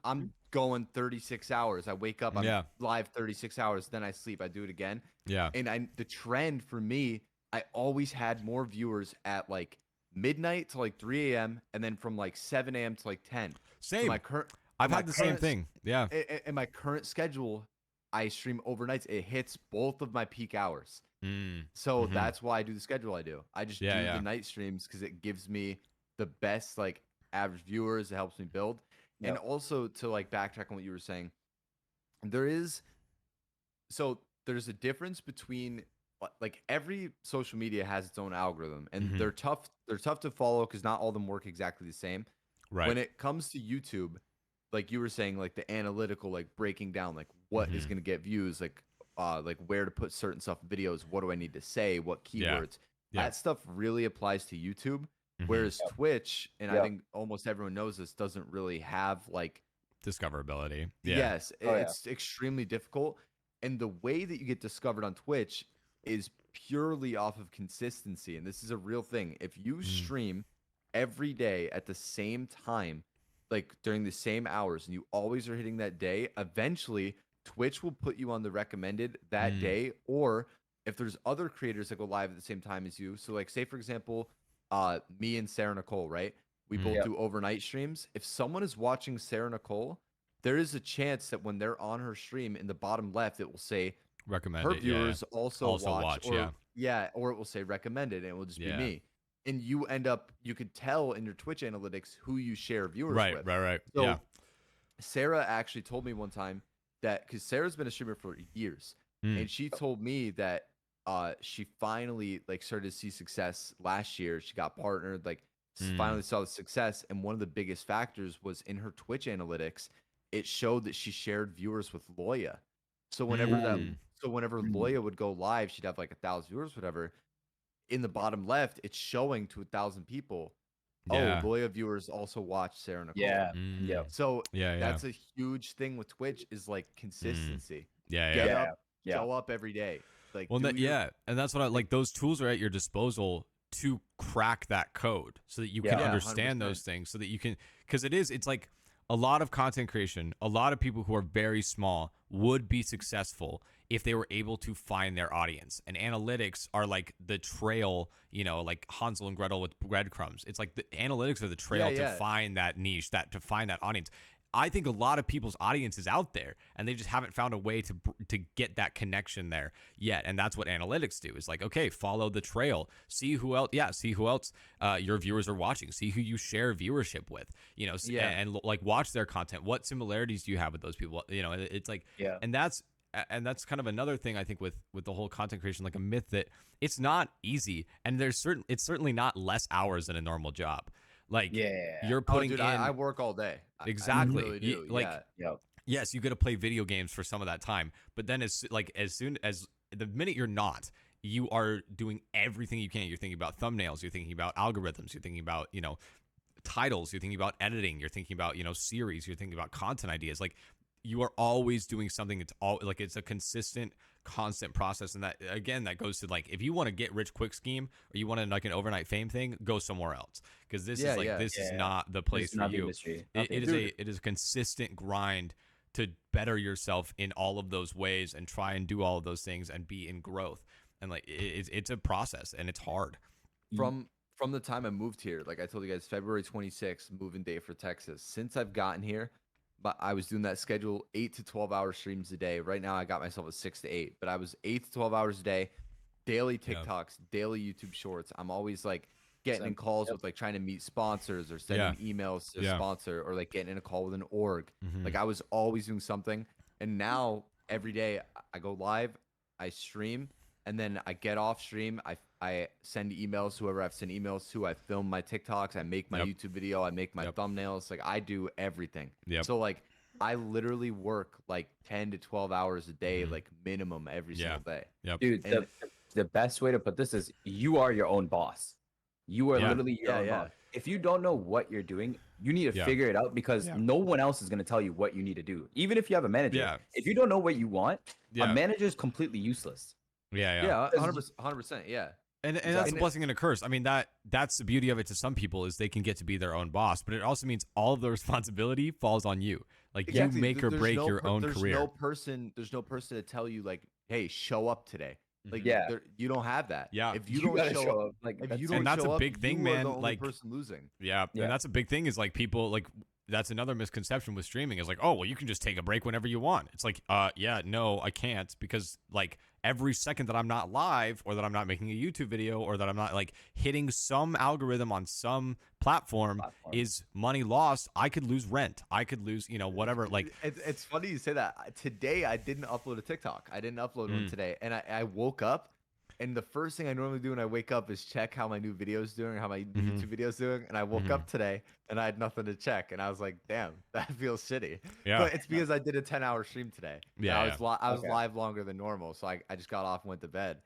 going 36 hours. I wake up, I'm Yeah. live 36 hours, then I sleep, I do it again. yeah, And the trend for me, I always had more viewers at like midnight to like 3 a.m. and then from like 7 a.m. to like 10. So same. my current I've my had the same current- thing. Yeah, in my current schedule, I stream overnights. It hits both of my peak hours. So Mhm. that's why I do the schedule I do. I just do Yeah. the night streams because it gives me the best like average viewers. It helps me build. And also to like backtrack on what you were saying, there's a difference between like every social media has its own algorithm and Mhm. they're tough to follow because not all of them work exactly the same. right. When it comes to YouTube, like you were saying, like the analytical, like breaking down, like what is Mhm. going to get views, like where to put certain stuff in videos, what do I need to say, what Yeah. keywords. Yeah. That stuff really applies to YouTube. Mhm. Whereas Twitch, and I Yeah. think almost everyone knows this, doesn't really have like Discoverability. Yeah. yes, Oh, yeah. it's extremely difficult. And the way that you get discovered on Twitch is purely off of consistency. And this is a real thing. If you stream every day at the same time, like during the same hours, and you always are hitting that day, eventually Twitch will put you on the recommended that day. Or if there's other creators that go live at the same time as you. So like say for example, me and Sarah Nicole, right? We both Yeah. do overnight streams. If someone is watching Sarah Nicole, there is a chance that when they're on her stream in the bottom left, it will say Recommend her it. Yeah. viewers also watch, or yeah. or it will say recommended, and it will just Yeah. be me. And you could tell in your Twitch analytics who you share viewers Right. with. Right. So Yeah. Sarah actually told me one time that because Sarah's been a streamer for years, and she told me that she finally like started to see success last year. She got partnered, like finally saw the success, and one of the biggest factors was in her Twitch analytics. It showed that she shared viewers with Loya. So whenever Loya would go live, she'd have like 1,000 viewers, whatever. In the bottom left, it's showing to 1,000 people. Yeah. Oh, Loya viewers also watch Sarah Nicole. Yeah. Mm. Yeah. So Yeah. that's a huge thing with Twitch is like consistency. Yeah. Get Yeah. up, Yeah. show up every day. Like Well, do your- yeah, and that's what I like. Those tools are at your disposal to crack that code, so that you can Yeah, understand 100%. those things, so that you can, because it's like a lot of content creation. A lot of people who are very small would be successful if they were able to find their audience. And analytics are like the trail, like Hansel and Gretel with breadcrumbs. It's like the analytics are the trail to Yeah. find that niche, to find that audience. I think a lot of people's audience is out there, and they just haven't found a way to get that connection there yet. And that's what analytics do. Is like, okay, follow the trail, see who else, your viewers are watching, see who you share viewership with, and like watch their content. What similarities do you have with those people? It's like, and that's kind of another thing I think with the whole content creation, like a myth that it's not easy, and it's certainly not less hours than a normal job. Like, you're putting in. I work all day. Exactly. I really do. Yes, you got to play video games for some of that time, but then as soon as the minute you're not, you are doing everything you can. You're thinking about thumbnails. You're thinking about algorithms. You're thinking about titles. You're thinking about editing. You're thinking about series. You're thinking about content ideas. Like, you are always doing something. It's a consistent, constant process. And that, again, that goes to, like, if you want to get rich quick scheme, or you want to, like, an overnight fame thing, go somewhere else. Because this is not the place for you. It is a consistent grind to better yourself in all of those ways and try and do all of those things and be in growth. And like, it's a process, and it's hard. From the time I moved here, like I told you guys, February 26th, moving day for Texas. Since I've gotten here, but I was doing that schedule 8 to 12 hour streams a day. Right now I got myself at 6 to 8, but I was 8 to 12 hours a day, daily TikToks, daily YouTube shorts. I'm always like getting in calls with like trying to meet sponsors or sending emails to a sponsor, or like getting in a call with an org. Like, I was always doing something. And now every day I go live, I stream, and then I get off stream. I send emails to whoever I've sent emails to. I film my TikToks. I make my YouTube video. I make my thumbnails. Like, I do everything. So like, I literally work like 10 to 12 hours a day, like minimum every single day. Dude, the best way to put this is you are your own boss. You are literally your own boss. If you don't know what you're doing, you need to figure it out, because no one else is going to tell you what you need to do. Even if you have a manager, if you don't know what you want, a manager is completely useless. 100%. Yeah. And that's a blessing and a curse. I mean, that's the beauty of it to some people, is they can get to be their own boss, but it also means all of the responsibility falls on you. Like, you make or break your own career. There's no person to tell you, like, hey, show up today. Like, you don't have that. If you don't show up, like, and that's a big thing, man. Like, person losing. And that's a big thing, is like, people, like, that's another misconception with streaming, is like, oh, well, you can just take a break whenever you want. It's like, no, I can't, because like, every second that I'm not live, or that I'm not making a YouTube video, or that I'm not like hitting some algorithm on some platform is money lost. I could lose rent. I could lose, whatever. Like, it's funny you say that. Today I didn't upload a TikTok. I didn't upload one today, and I woke up, and the first thing I normally do when I wake up is check how my new video is doing, or how my YouTube video is doing. And I woke up today and I had nothing to check, and I was like, damn, that feels shitty. But it's because I did a 10-hour stream today. I was live longer than normal, so I just got off and went to bed.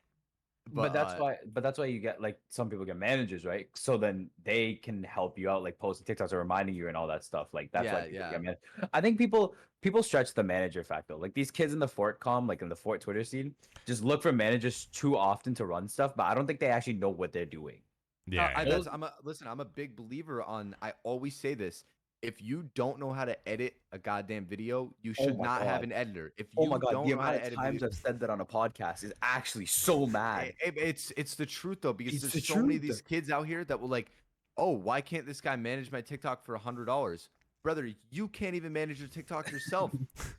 But that's why you get, like, some people get managers, right? So then they can help you out, like posting TikToks or reminding you and all that stuff. Like, that's why people get managers. I think people stretch the manager factor. Like, these kids in the Fortcom, like in the Fort Twitter scene, just look for managers too often to run stuff, but I don't think they actually know what they're doing. I'm a big believer on. I always say this: if you don't know how to edit a goddamn video, you should not have an editor. If you don't the know how amount to edit of times I've said that on a podcast is actually so mad. It's the truth though, because there's so many of these kids out here that will like, oh, why can't this guy manage my TikTok for $100? Brother, you can't even manage your TikTok yourself.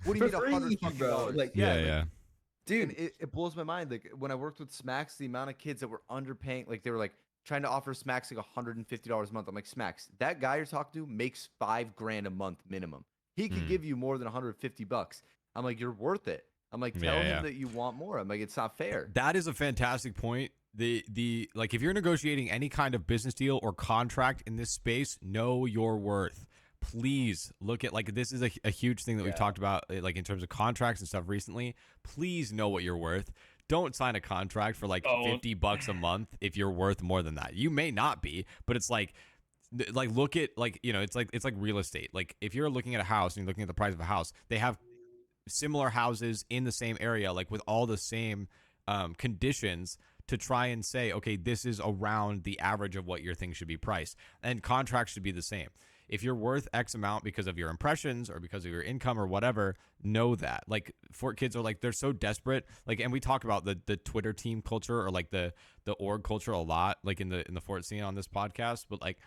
What do you need $100? Like, dude, it blows my mind. Like, when I worked with Smacks, the amount of kids that were underpaying, like, they were like trying to offer Smacks like $150 a month. I'm like, Smacks, that guy you're talking to makes $5,000 a month minimum. He could give you more than $150. I'm like, you're worth it. I'm like, tell him that you want more. I'm like, it's not fair. That is a fantastic point. The like, if you're negotiating any kind of business deal or contract in this space, know your worth. Please look at, like, this is a huge thing that we've talked about, like, in terms of contracts and stuff recently. Please know what you're worth. Don't sign a contract for like $50 a month if you're worth more than that. You may not be, but it's like look at, like, it's like real estate. Like, if you're looking at a house and you're looking at the price of a house, they have similar houses in the same area, like with all the same conditions, to try and say, okay, this is around the average of what your thing should be priced. And contracts should be the same. If you're worth X amount because of your impressions or because of your income or whatever, know that. Like, Fort kids are like, they're so desperate. Like, and we talk about the Twitter team culture, or like the org culture a lot, like in the Fort scene on this podcast. But like,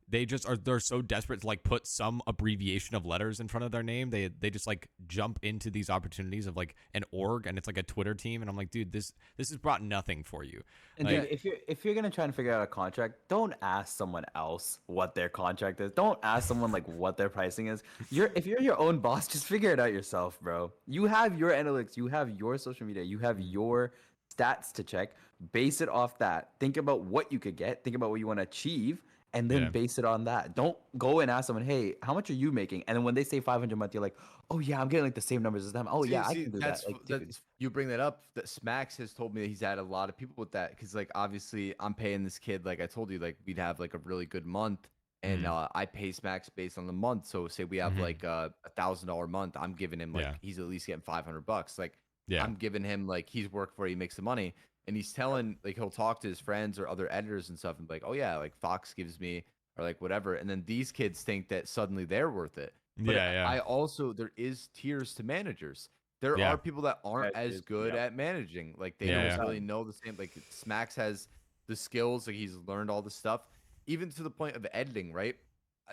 they're so desperate to like put some abbreviation of letters in front of their name. They just like jump into these opportunities of like an org, and it's like a Twitter team, and I'm like, dude, this has brought nothing for you. And Like, dude, if you're gonna try and figure out a contract, don't ask someone else what their contract is. Don't ask someone like what their pricing is. If you're your own boss, just figure it out yourself, bro. You have your analytics, you have your social media, you have your stats to check. Base it off that. Think about what you could get. Think about what you want to achieve, and then Yeah. base it on that. Don't go and ask someone, "Hey, how much are you making?" And then when they say 500 a month, you're like, "Oh yeah, I'm getting like the same numbers as them. Oh yeah, I can do that." Like, dude. That's you bring that up. That Smacks has told me that he's had a lot of people with that because like obviously I'm paying this kid like I told you like we'd have like a really good month and I pay Smacks based on the month. So say we have like a $1,000 month, I'm giving him like he's at least getting $500. Like I'm giving him like he's worked for it, he makes the money. And he's telling like he'll talk to his friends or other editors and stuff and be like, oh yeah, like Fox gives me or like whatever. And then these kids think that suddenly they're worth it. But I also there is tiers to managers. There are people that aren't as good at managing. Like they don't really know the same. Like Smacks has the skills, like he's learned all the stuff, even to the point of editing, right?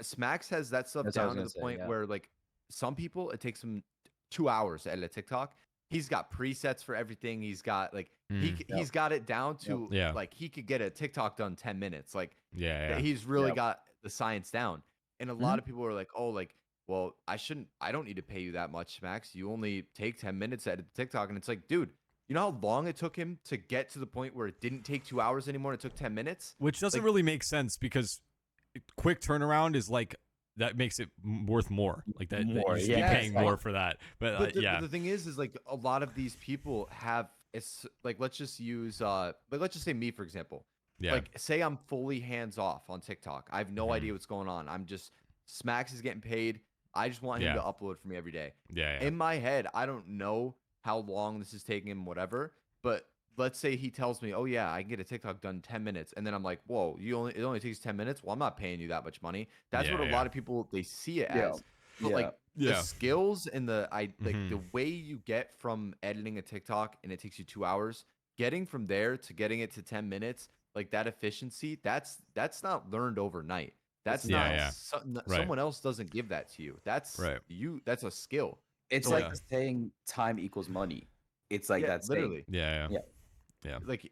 Smacks has that stuff down to the point where like some people it takes them 2 hours to edit a TikTok. He's got presets for everything. He's got like he's got it down to like he could get a TikTok done 10 minutes. Like he's really got the science down. And a lot of people are like, oh, like, well, I don't need to pay you that much, Max. You only take 10 minutes to edit the TikTok. And it's like, dude, you know how long it took him to get to the point where it didn't take 2 hours anymore? It took 10 minutes. Which doesn't really make sense because quick turnaround is like that makes it worth more. Like that, you should be paying more for that. But the thing is like a lot of these people have it's like let's just use like let's just say me for example. Like say I'm fully hands off on TikTok. I have no idea what's going on. I'm just Smacks is getting paid. I just want him to upload for me every day. In my head, I don't know how long this is taking him, whatever. But let's say he tells me, "Oh yeah, I can get a TikTok done in 10 minutes," and then I'm like, "Whoa, it only takes 10 minutes? Well, I'm not paying you that much money." That's what a lot of people they see it as. But like the skills and the way you get from editing a TikTok and it takes you 2 hours, getting from there to getting it to 10 minutes, like that efficiency, that's not learned overnight. That's not someone else doesn't give that to you. That's you. That's a skill. It's So, like saying time equals money. It's like that literally. Yeah. Like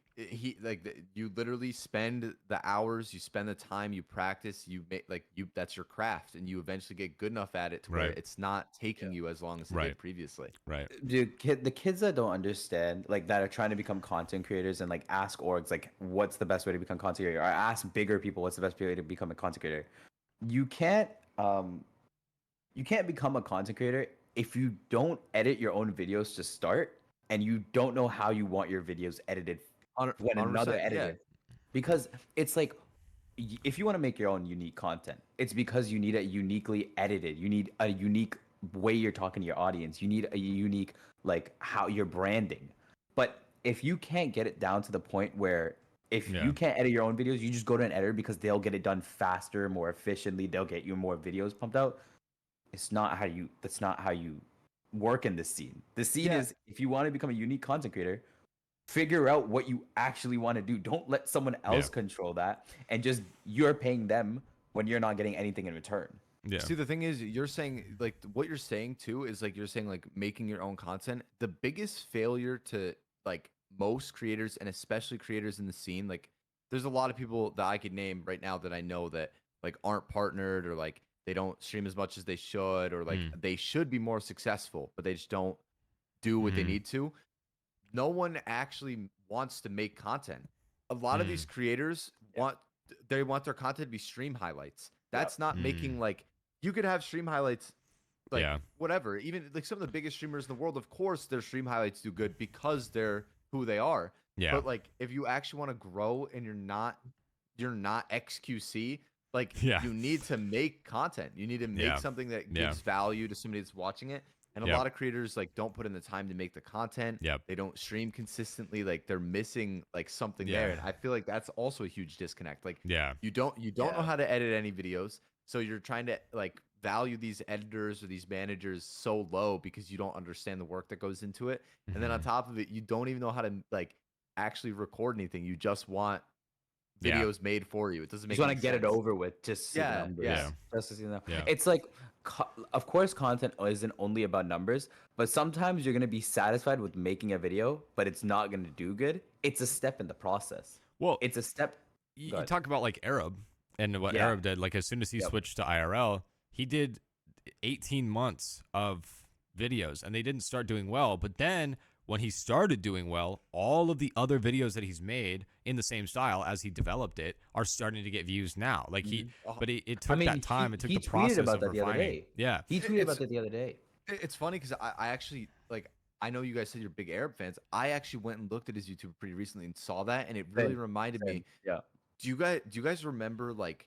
you literally spend the hours, you spend the time, you practice, you make that's your craft, and you eventually get good enough at it to where it's not taking you as long as it did previously. Dude, the kids that don't understand, like that are trying to become content creators and like ask orgs like what's the best way to become content creator, or ask bigger people what's the best way to become a content creator. You can't become a content creator if you don't edit your own videos to start and you don't know how you want your videos edited when another editor. Because it's like if you want to make your own unique content, it's because you need it uniquely edited. You need a unique way you're talking to your audience. You need a unique like how you're branding. But if you can't get it down to the point where if you can't edit your own videos, you just go to an editor because they'll get it done faster, more efficiently. They'll get you more videos pumped out. That's not how you work in this scene. The scene is if you want to become a unique content creator, figure out what you actually want to do. Don't let someone else control that, and just you're paying them when you're not getting anything in return. See, the thing is, you're saying like what you're saying too is like you're saying like making your own content. The biggest failure to like most creators and especially creators in the scene, like there's a lot of people that I could name right now that I know that like aren't partnered or like they don't stream as much as they should, or like they should be more successful, but they just don't do what they need to. No one actually wants to make content. A lot of these creators want their content to be stream highlights. That's not making like you could have stream highlights like whatever. Even like some of the biggest streamers in the world, of course, their stream highlights do good because they're who they are. But like if you actually want to grow and you're not XQC, like you need to make content. You need to make something that gives value to somebody that's watching it. And a lot of creators like don't put in the time to make the content. They don't stream consistently. Like they're missing like something there. And I feel like that's also a huge disconnect. Like you don't know how to edit any videos. So you're trying to like value these editors or these managers so low because you don't understand the work that goes into it. And then on top of it, you don't even know how to like actually record anything. You just want Yeah. videos made for you. It doesn't make just want any to get it sense. over with, just to see the Yeah, numbers. yeah. Just to see them. Yeah. It's like, of course, content isn't only about numbers, but sometimes you're gonna be satisfied with making a video, but it's not gonna do good. It's a step in the process. Well, It's a step. you Go ahead. talk about like Arab and what Yeah. Arab did. Like as soon as he Yep. switched to IRL, he did 18 months of videos, and they didn't start doing well. But then when he started doing well, all of the other videos that he's made in the same style as he developed it are starting to get views now. Like but it took that time. It took the process about of that the other refining. day. Yeah. He tweeted It's- about that the other day. It's funny because I actually like. I know you guys said you're big Arab fans. I actually went and looked at his YouTube pretty recently and saw that, and it really Same, reminded me. Yeah. Do you guys remember like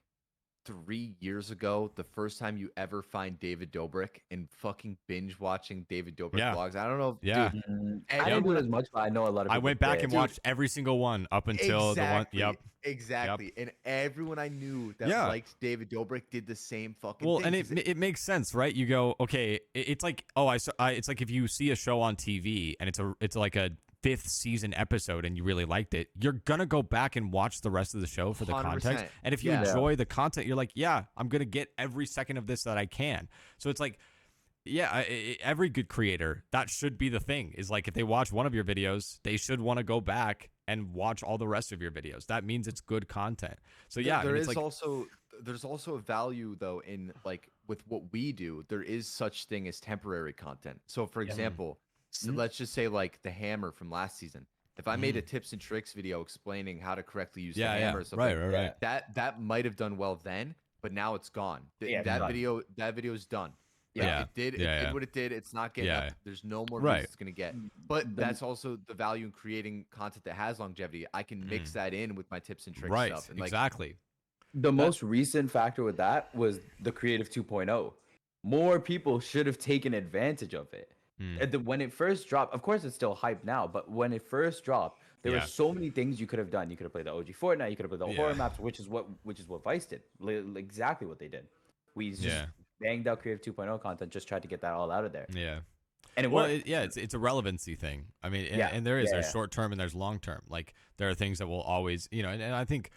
3 years ago the first time you ever find David Dobrik and fucking binge watching David Dobrik Yeah. vlogs? I don't know. Yeah. Dude, I didn't do it as much, but I know a lot of people. I went back did. and Dude. watched every single one up until the one. Yep. Exactly. And everyone I knew that Yeah. liked David Dobrik did the same fucking Well, thing. and 'cause it makes sense, right? You go, okay, it's like, it's like if you see a show on TV and it's like a 5th season episode and you really liked it, you're gonna go back and watch the rest of the show for the 100%. context. And if you Yeah. enjoy the content, you're like, yeah, I'm gonna get every second of this that I can. So it's like, yeah, every good creator, that should be the thing. Is like if they watch one of your videos, they should want to go back and watch all the rest of your videos. That means it's good content. So yeah, there I mean, is it's like, there's also a value though in like with what we do. There is such thing as temporary content. So for example, Mhm. let's just say like the hammer from last season. If I made Mhm. a tips and tricks video explaining how to correctly use yeah, the yeah, hammer or something, right. that might have done well then, but now it's gone. Yeah, That done. video is done. Yeah. It did what it did. It's not getting Yeah. up. There's no more Right. views it's gonna get. But The- that's also the value in creating content that has longevity. I can mix that in with my tips and tricks Right, stuff. And like, exactly. The most recent factor with that was the Creative 2.0. More people should have taken advantage of it. When it first dropped, of course it's still hype now, but when it first dropped, there Yeah. were so many things you could have done. You could have played the OG Fortnite, you could have played the Yeah. horror maps, which is what Vice did. Exactly what they did. We just Yeah. banged out Creative 2.0 content, just tried to get that all out of there. Yeah. And it Well, worked. it's a relevancy thing. I mean, Yeah, and there's yeah. short term and there's long term. Like there are things that will always, and I think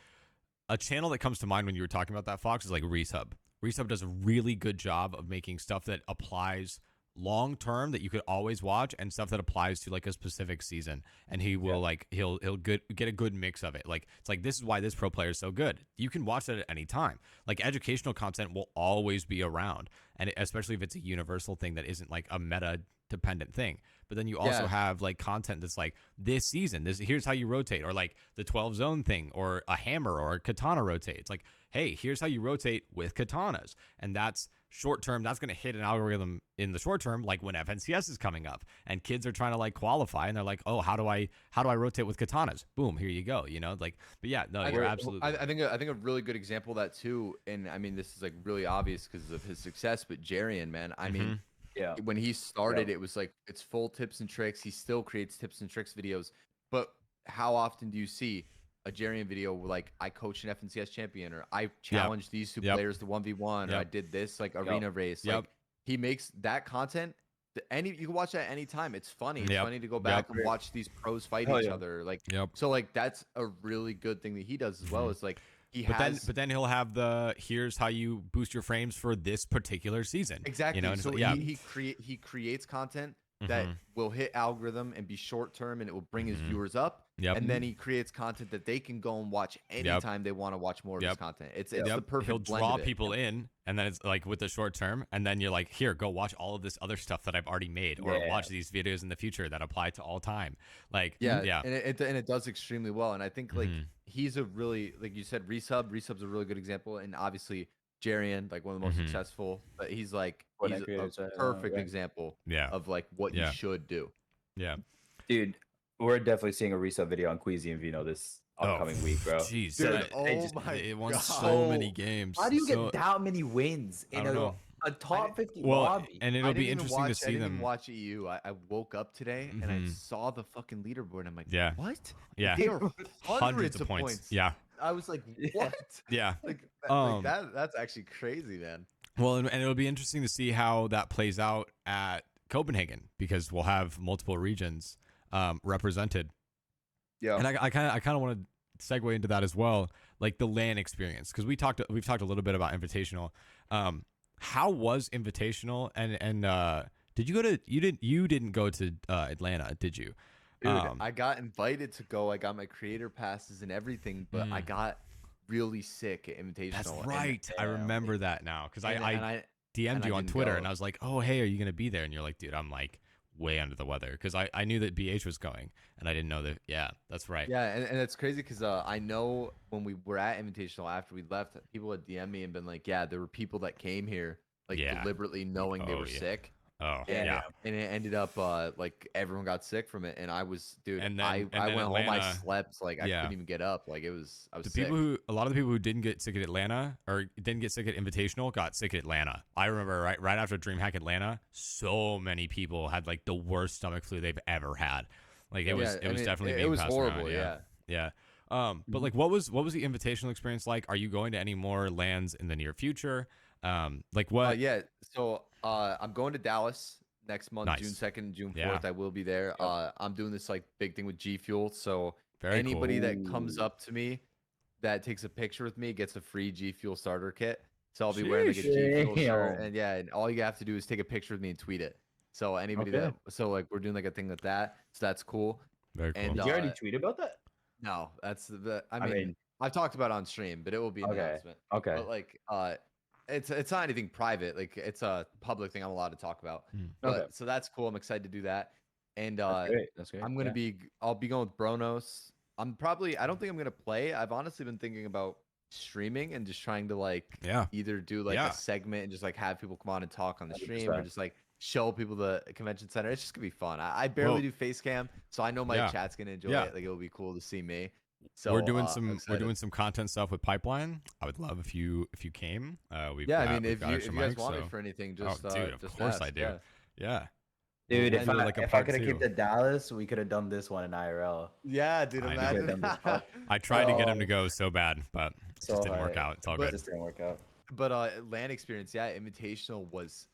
a channel that comes to mind when you were talking about that, Fox, is like Resub. Resub does a really good job of making stuff that applies long term that you could always watch and stuff that applies to like a specific season. And he will he'll get a good mix of it. Like it's like, this is why this pro player is so good. You can watch that at any time. Like educational content will always be around, and especially if it's a universal thing that isn't like a meta dependent thing. But then you also Yeah. have like content that's like this season, here's how you rotate, or like the 12 zone thing, or a hammer or a katana rotate. It's like, hey, here's how you rotate with katanas. And that's short term. That's going to hit an algorithm in the short term, like when FNCS is coming up and kids are trying to like qualify and they're like, oh, how do I rotate with katanas? Boom, here you go. Like, but yeah, no, you're absolutely I think a really good example of that too, and I mean this is like really obvious because of his success, but Jarian, man, I mean, Yeah. when he started, it was like it's full tips and tricks. He still creates tips and tricks videos, but how often do you see a Jarian video where like I coached an FNCS champion, or I challenged these two players to 1v1, or I did this like arena race? Like he makes that content. You can watch that anytime. It's funny. It's funny to go back and watch these pros fight each other. Like so, like that's a really good thing that he does as well. It's like but then he'll have here's how you boost your frames for this particular season. Exactly. And so it's he creates content that will hit algorithm and be short term, and it will bring his viewers up. And then he creates content that they can go and watch anytime they want to watch more of his content. It's the perfect He'll blend draw of it. people in, and then it's like with the short term, and then you're like, here, go watch all of this other stuff that I've already made, or watch these videos in the future that apply to all time. Like and it does extremely well. And I think like he's a really, like you said, Resub's a really good example, and obviously Jarian, like one of the most successful, but he's like he's a perfect example of like what you should do. Yeah. Dude, we're definitely seeing a resub video on Queasy and Vino this upcoming week, bro. Jeez, Dude, it won so many games. How do you get that many wins in a top 50 lobby? And it'll be interesting to see I didn't them even watch EU. I woke up today and I saw the fucking leaderboard. And I'm like, what? Yeah. They are Hundreds of points. Yeah. I was like, what? Yeah. That's actually crazy, man. Well, and it'll be interesting to see how that plays out at Copenhagen, because we'll have multiple regions represented. Yeah. And I kind of want to segue into that as well. like the LAN experience, because we've talked a little bit about Invitational. How was Invitational, and did you go to you didn't go to Atlanta, did you? Dude, I got invited to go. I got my creator passes and everything, but I got really sick at Invitational. That's right. I remember that now, because I DM'd you on didn't Twitter go. and I was like, oh, hey, are you going to be there? And you're like, dude, I'm like way under the weather, because I knew that BH was going and I didn't know that. Yeah, that's right. Yeah, and it's crazy because I know when we were at Invitational after we left, people had DM me and been like, yeah, there were people that came here like deliberately knowing they were sick. Oh, and, yeah. And it ended up like everyone got sick from it, and I was, dude. And then, I and went then home, Atlanta, I slept, like I couldn't even get up, like I was sick. A lot of the people who didn't get sick at Atlanta or didn't get sick at Invitational got sick at Atlanta. I remember right after DreamHack Atlanta, so many people had like the worst stomach flu they've ever had. Like it was definitely being passed horrible. around. Yeah. But like, what was the Invitational experience like? Are you going to any more lands in the near future? Like what? Yeah. So I'm going to Dallas next month, Nice. June 2nd, June 4th. Yeah. I will be there. I'm doing this like big thing with G Fuel. So Very anybody cool. that comes up to me that takes a picture with me gets a free G Fuel starter kit. So I'll be wearing like a G Fuel shirt, and and all you have to do is take a picture with me and tweet it. So anybody like we're doing like a thing with that. So that's cool. Very cool. And Did you already tweet about that? No, that's I mean I've talked about it on stream, but it will be an announcement. Okay. But like it's not anything private, like it's a public thing I'm allowed to talk about. But so that's cool. I'm excited to do that. And that's great. I'm gonna I'll be going with Bhronos. I don't think I'm gonna play. I've honestly been thinking about streaming and just trying to like either do like a segment and just like have people come on and talk on the stream 100%. or just like show people the convention center. It's just gonna be fun. I barely do face cam, so I know my chat's gonna enjoy it. Like it'll be cool to see me. So we're doing some content stuff with Pipeline. I would love if you came. I mean, if you guys want me for anything, just dude, of course I do. Yeah. Dude, if I could have kept to Dallas, we could have done this one in IRL. Yeah, dude, imagine. I tried to get him to go so bad, but it just didn't work out. It's all good. It just didn't work out. But LAN experience, Invitational was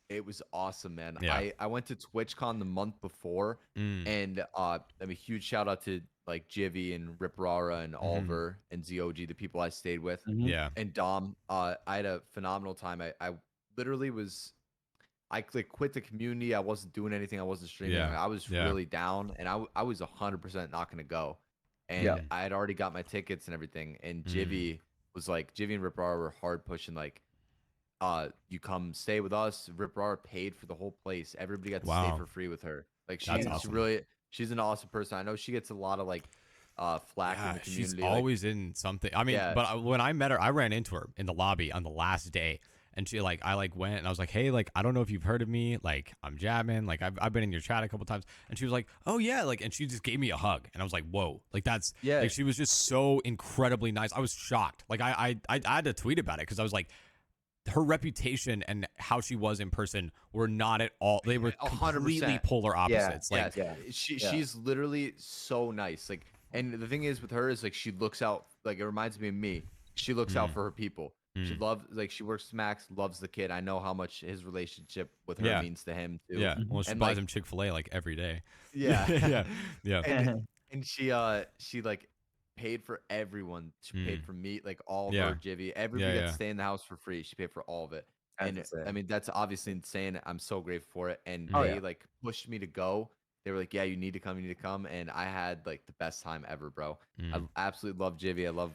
awesome, man. Yeah. I went to TwitchCon the month before, and I mean, huge shout out to like Jivy and Rip Rara and Oliver and ZOG, the people I stayed with. Yeah. And Dom. I had a phenomenal time. I literally I quit the community. I wasn't doing anything. I wasn't streaming. Yeah. I was really down, and I was 100% not gonna go. And I had already got my tickets and everything. And Jivy was like, Jivy and Rip Rara were hard pushing like, you come stay with us. Rip Rara paid for the whole place. Everybody got to stay for free with her. Like she's awesome. She's an awesome person. I know she gets a lot of like flack in the community. She's always in something. I mean, but when I met her, I ran into her in the lobby on the last day. And she I went and I was like, hey, like, I don't know if you've heard of me. Like, I'm Jatmon. Like, I've been in your chat a couple times. And she was like, oh yeah. Like, and she just gave me a hug. And I was like, whoa, like that's, like, she was just so incredibly nice. I was shocked. Like I had to tweet about it because I was like, her reputation and how she was in person were not at all. They were 100%. Completely polar opposites. She's literally so nice. Like, and the thing is with her is like, she looks out, like it reminds me of me. She looks out for her people. She loves, like, she works with Max, loves the kid. I know how much his relationship with her means to him too. Yeah. Well, she buys him Chick-fil-A like every day. Yeah. Yeah. And she like paid for everyone. She paid for me, like all of her Jivy. Everybody got to stay in the house for free. She paid for all of it. And I mean, that's obviously insane. I'm so grateful for it. And they like pushed me to go. They were like, yeah, you need to come. And I had like the best time ever, bro. I absolutely love Jivy. I love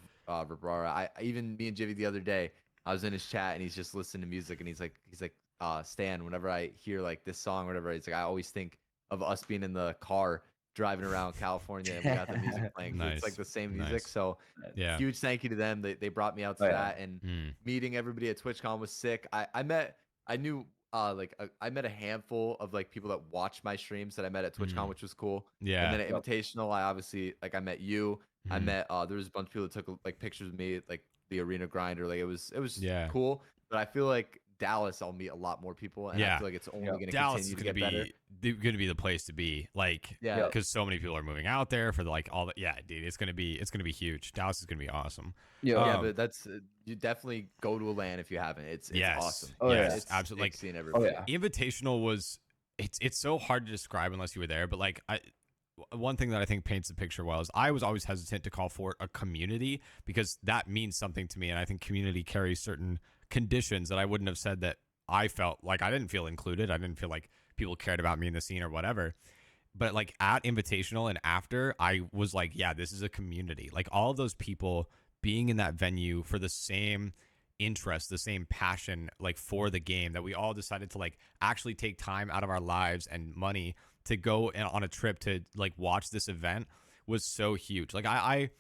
Rara. Even me and Jivy the other day, I was in his chat and he's just listening to music and he's like, Stan, whenever I hear like this song or whatever, he's like, I always think of us being in the car driving around California and we got the music playing. Nice. It's like the same music. So huge thank you to them. They brought me out to that, and meeting everybody at TwitchCon was sick. I met a handful of like people that watch my streams that I met at TwitchCon, which was cool. Yeah. And then at Invitational, I met you. I met there was a bunch of people that took like pictures of me, like the arena grinder. Like it was cool. But I feel like Dallas, I'll meet a lot more people, and I feel like it's only going to continue to get better. Going to be the place to be, like, because so many people are moving out there for like all that. Yeah, dude, it's gonna be huge. Dallas is gonna be awesome. But that's you definitely go to a LAN if you haven't. It's awesome. It's absolutely like seeing everybody. Invitational was it's so hard to describe unless you were there, but like one thing that I think paints the picture well is I was always hesitant to call for it a community because that means something to me, and I think community carries certain conditions that I wouldn't have said that I felt like I didn't feel included. I didn't feel like people cared about me in the scene or whatever. But like at Invitational and after, I was like, yeah, this is a community. Like all of those people being in that venue for the same interest, the same passion, like for the game, that we all decided to like actually take time out of our lives and money to go on a trip to like watch this event was so huge. Like I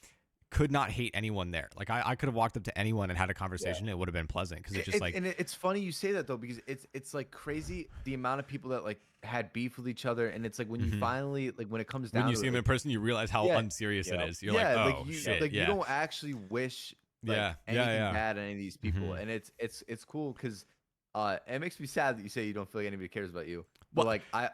could not hate anyone there. Like I could have walked up to anyone and had a conversation. It would have been pleasant because it's just like, and it's funny you say that though, because it's like crazy the amount of people that like had beef with each other, and it's like when you finally like when it comes down when you to see it, them in person, you realize how unserious it is. You're like, oh shit, like you don't actually wish like anything bad on any of these people, and it's cool because it makes me sad that you say you don't feel like anybody cares about you. But like I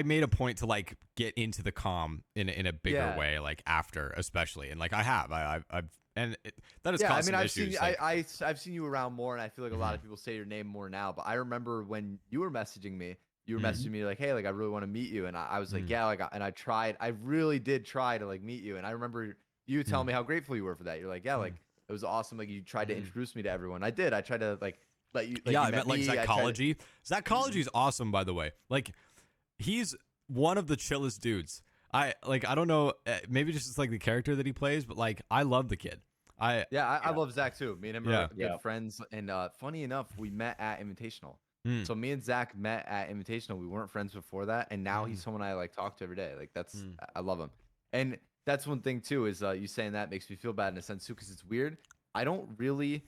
made a point to like get into the comm in a bigger way, like after especially, and like I've and that is I mean I've issues, seen like, I've seen you around more, and I feel like a lot of people say your name more now. But I remember when you were messaging me. You were messaging me like, hey, like I really want to meet you, and I was like, yeah, like, and I really did try to like meet you, and I remember you telling me how grateful you were for that. You're like, yeah, like it was awesome. Like you tried to introduce me to everyone. I did. I tried to like let you. Like, I met like Psychology. Psychology is awesome, by the way. Like he's one of the chillest dudes. I don't know, maybe just like the character that he plays, but like I love the kid. I love Zach too. Me and him are good friends, and funny enough, we met at Invitational. So me and Zach met at Invitational. We weren't friends before that, and now he's someone I like talk to every day. Like that's I love him, and that's one thing too is you saying that makes me feel bad in a sense too, because it's weird. I don't really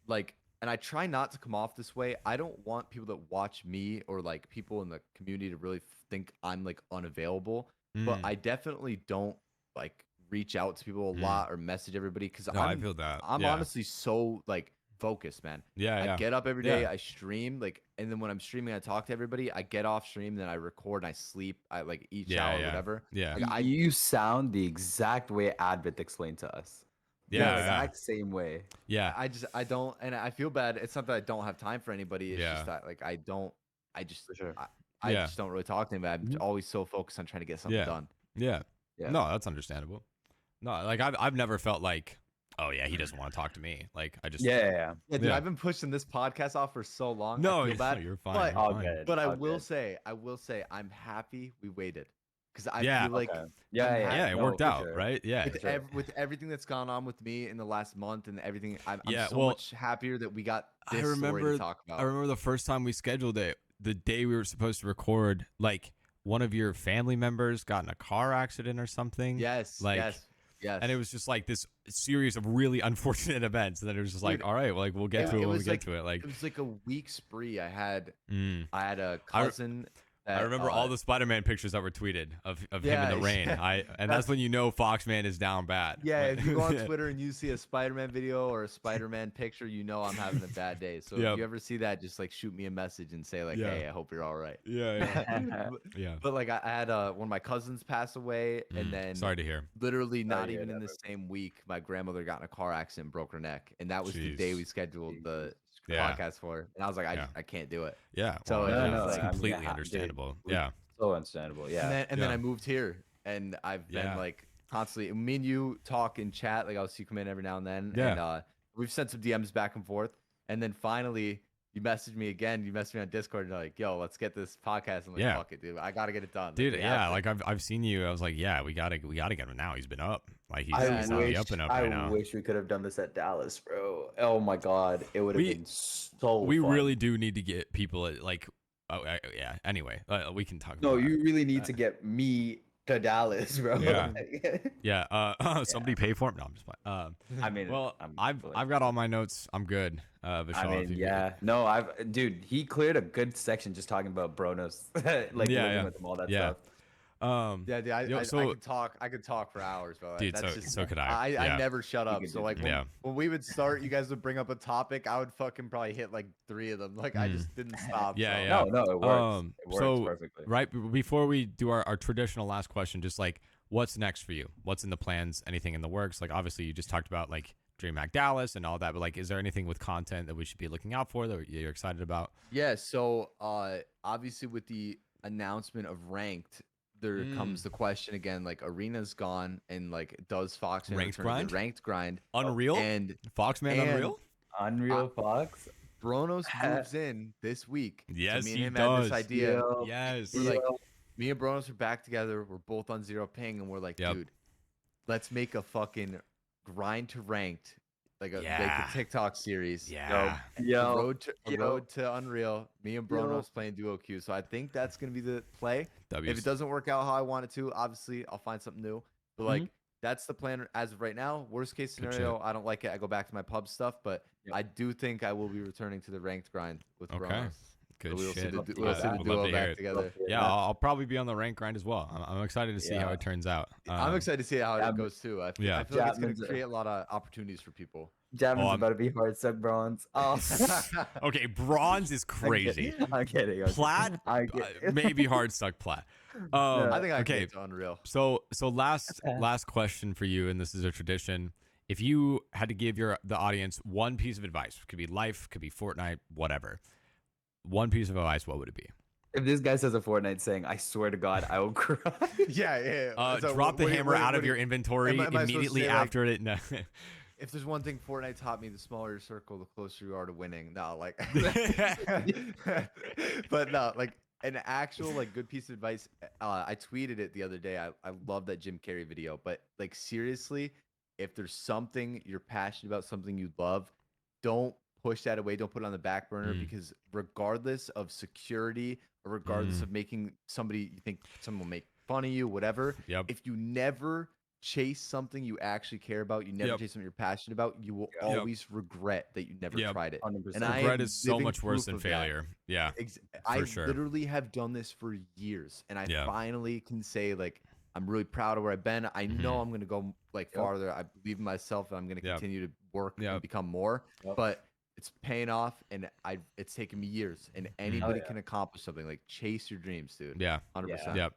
like, and I try not to come off this way. I don't want people that watch me or like people in the community to really think I'm like unavailable, but I definitely don't like reach out to people a lot or message everybody because I feel that I'm honestly so like focused, man. I get up every day, I stream, like, and then when I'm streaming, I talk to everybody. I get off stream, then I record, and I sleep. I like eat, shower, whatever. Like, you sound the exact way Advit explained to us. The exact same way. I don't, and I feel bad. It's not that I don't have time for anybody. It's just that like I just don't really talk to anybody. I'm always so focused on trying to get something done. No, that's understandable. No, like I've never felt like, oh yeah, he doesn't want to talk to me. Like I just dude, I've been pushing this podcast off for so long. No, I feel bad, you're fine. But I will say I'm happy we waited because I feel like it worked out, right? With everything that's gone on with me in the last month and everything, I'm so much happier that we got this story to talk about. I remember the first time we scheduled it, the day we were supposed to record, like one of your family members got in a car accident or something. Yes. And it was just like this series of really unfortunate events. And then it was just like, all right, well, like we'll get to it when we get to it. Like it was like a week spree. I had a cousin. I remember all the Spider-Man pictures that were tweeted of him in the rain. And that's when you know Foxman is down bad. Yeah, if you go on Twitter and you see a Spider-Man video or a Spider-Man picture, you know I'm having a bad day. So if you ever see that, just like shoot me a message and say like, hey, I hope you're all right. But like I had one of my cousins pass away, and then sorry to hear. Literally not even in the same week, my grandmother got in a car accident, broke her neck, and that was the day we scheduled the podcast for, and I was like, I can't do it. So it's completely understandable. So understandable. And then I moved here, and I've been like constantly. Me and you talk in chat. Like I'll see you come in every now and then. And we've sent some DMs back and forth, and then finally you messaged me again. You messaged me on Discord, and you're like, "Yo, let's get this podcast." I'm like, "Fuck it, dude. I gotta get it done." Dude, like I've seen you. I was like, "Yeah, we gotta get him now. He's been up. Like he's not up and up right now." I wish we could have done this at Dallas, bro. Oh my god, it would have been so. We really do need to get people at like. Oh yeah. Anyway, we can talk. No, you really need to get me to Dallas, bro. Somebody pay for it. No, I'm just fine. I mean, well, I've got all my notes. I'm good. Vishal, I mean, no, dude, he cleared a good section just talking about Bhronos, like living with him, all that stuff. Dude, I could talk for hours, bro. Dude, that's so could I. I never shut up. So like when we would start, you guys would bring up a topic, I would fucking probably hit like 3 of them. Like I just didn't stop. No, it works. It works perfectly. Right before we do our traditional last question, just like what's next for you? What's in the plans? Anything in the works? Like obviously you just talked about like DreamHack Dallas and all that, but like is there anything with content that we should be looking out for that you're excited about? Yeah, so obviously with the announcement of Ranked, there comes the question again, like Arena's gone, and like does Foxman Ranked return to grind? the ranked grind? Unreal? And Foxman and Unreal? Unreal Fox. Bhronos moves in this week. Yes, so me and he him had this does. idea. Yo, Yes. We're like, yo. me and Bhronos are back together. We're both on 0 ping, and we're like, Yep. dude, let's make a fucking grind to ranked, like a Yeah. TikTok series. Yeah. Yo, A road to Unreal. Me and Bhronos playing duo queue. So I think that's gonna be the play. If it doesn't work out how I want it to, obviously I'll find something new. But like that's the plan as of right now. Worst case Good scenario, I don't like it. I go back to my pub stuff. But I do think I will be returning to the ranked grind with Okay. Bhronos. Good We'll shit. see the, Would we'll see the would love duo to hear back it. together. Yeah, I'll probably be on the rank grind as well. I'm excited to see how Yeah. it turns out. I'm excited to see how it Jam- goes too. I feel Yeah. like it's going Jatmon's to create a lot of opportunities for people. Jatmon's I'm- about to be hard stuck bronze. Oh, Okay, bronze is crazy. I'm kidding. Plat, maybe hard stuck plat. I think I can okay. get to Unreal. So last question for you, and this is a tradition. If you had to give the audience one piece of advice, could be life, could be Fortnite, whatever. One piece of advice, what would it be? If this guy says a Fortnite saying, I swear to God, I will cry. Yeah. So Drop the hammer out of your inventory am I supposed to immediately say, like, after it. No. If there's one thing Fortnite taught me, the smaller your circle, the closer you are to winning. No, like, but no, like an actual like good piece of advice. I tweeted it the other day. I love that Jim Carrey video, but like seriously, if there's something you're passionate about, something you love, don't push that away. Don't put it on the back burner because regardless of security or regardless of making somebody, you think someone will make fun of you, whatever. If you never chase something you actually care about, you never chase something you're passionate about, you will always regret that you never tried it. 100%. And Regret is so much worse than failure. Yeah. I sure. literally have done this for years, and I finally can say like I'm really proud of where I've been. I know I'm gonna go like farther. I believe in myself, and I'm gonna continue to work and become more. But it's paying off, and it's taken me years. And anybody can accomplish something. Like chase your dreams, dude. Yeah. 100%. Yep.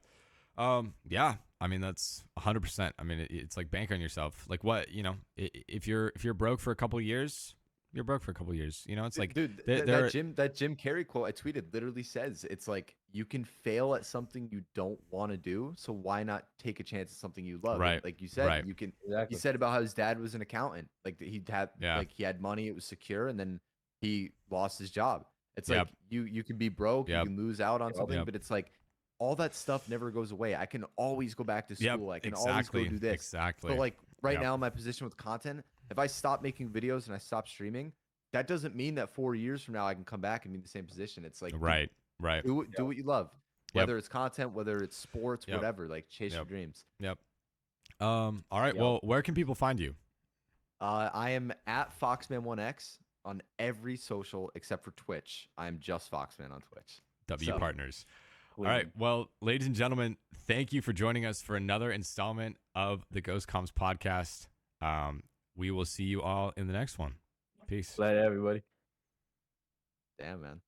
Yeah. I mean, that's 100%. I mean, it's like bank on yourself. Like what, if you're broke for a couple of years, you're broke for a couple of years. It's like, dude, that Jim Carrey quote I tweeted literally says it's like you can fail at something you don't want to do, so why not take a chance at something you love? Right. Like you said, you can. He said about how his dad was an accountant. Like he had money, it was secure, and then he lost his job. It's like you can be broke, you can lose out on something, but it's like all that stuff never goes away. I can always go back to school. I can always go do this. Exactly. But like right now, my position with content, if I stop making videos and I stop streaming, that doesn't mean that 4 years from now I can come back and be in the same position. It's like right. Do what you love, whether it's content, whether it's sports, whatever. Like chase your dreams. Yep. All right. Well, where can people find you? I am at Foxman1x on every social except for Twitch. I am just Foxman on Twitch. Partners. All right. Well, ladies and gentlemen, thank you for joining us for another installment of the GhostComms podcast. We will see you all in the next one. Peace. Bye, everybody. Damn, man.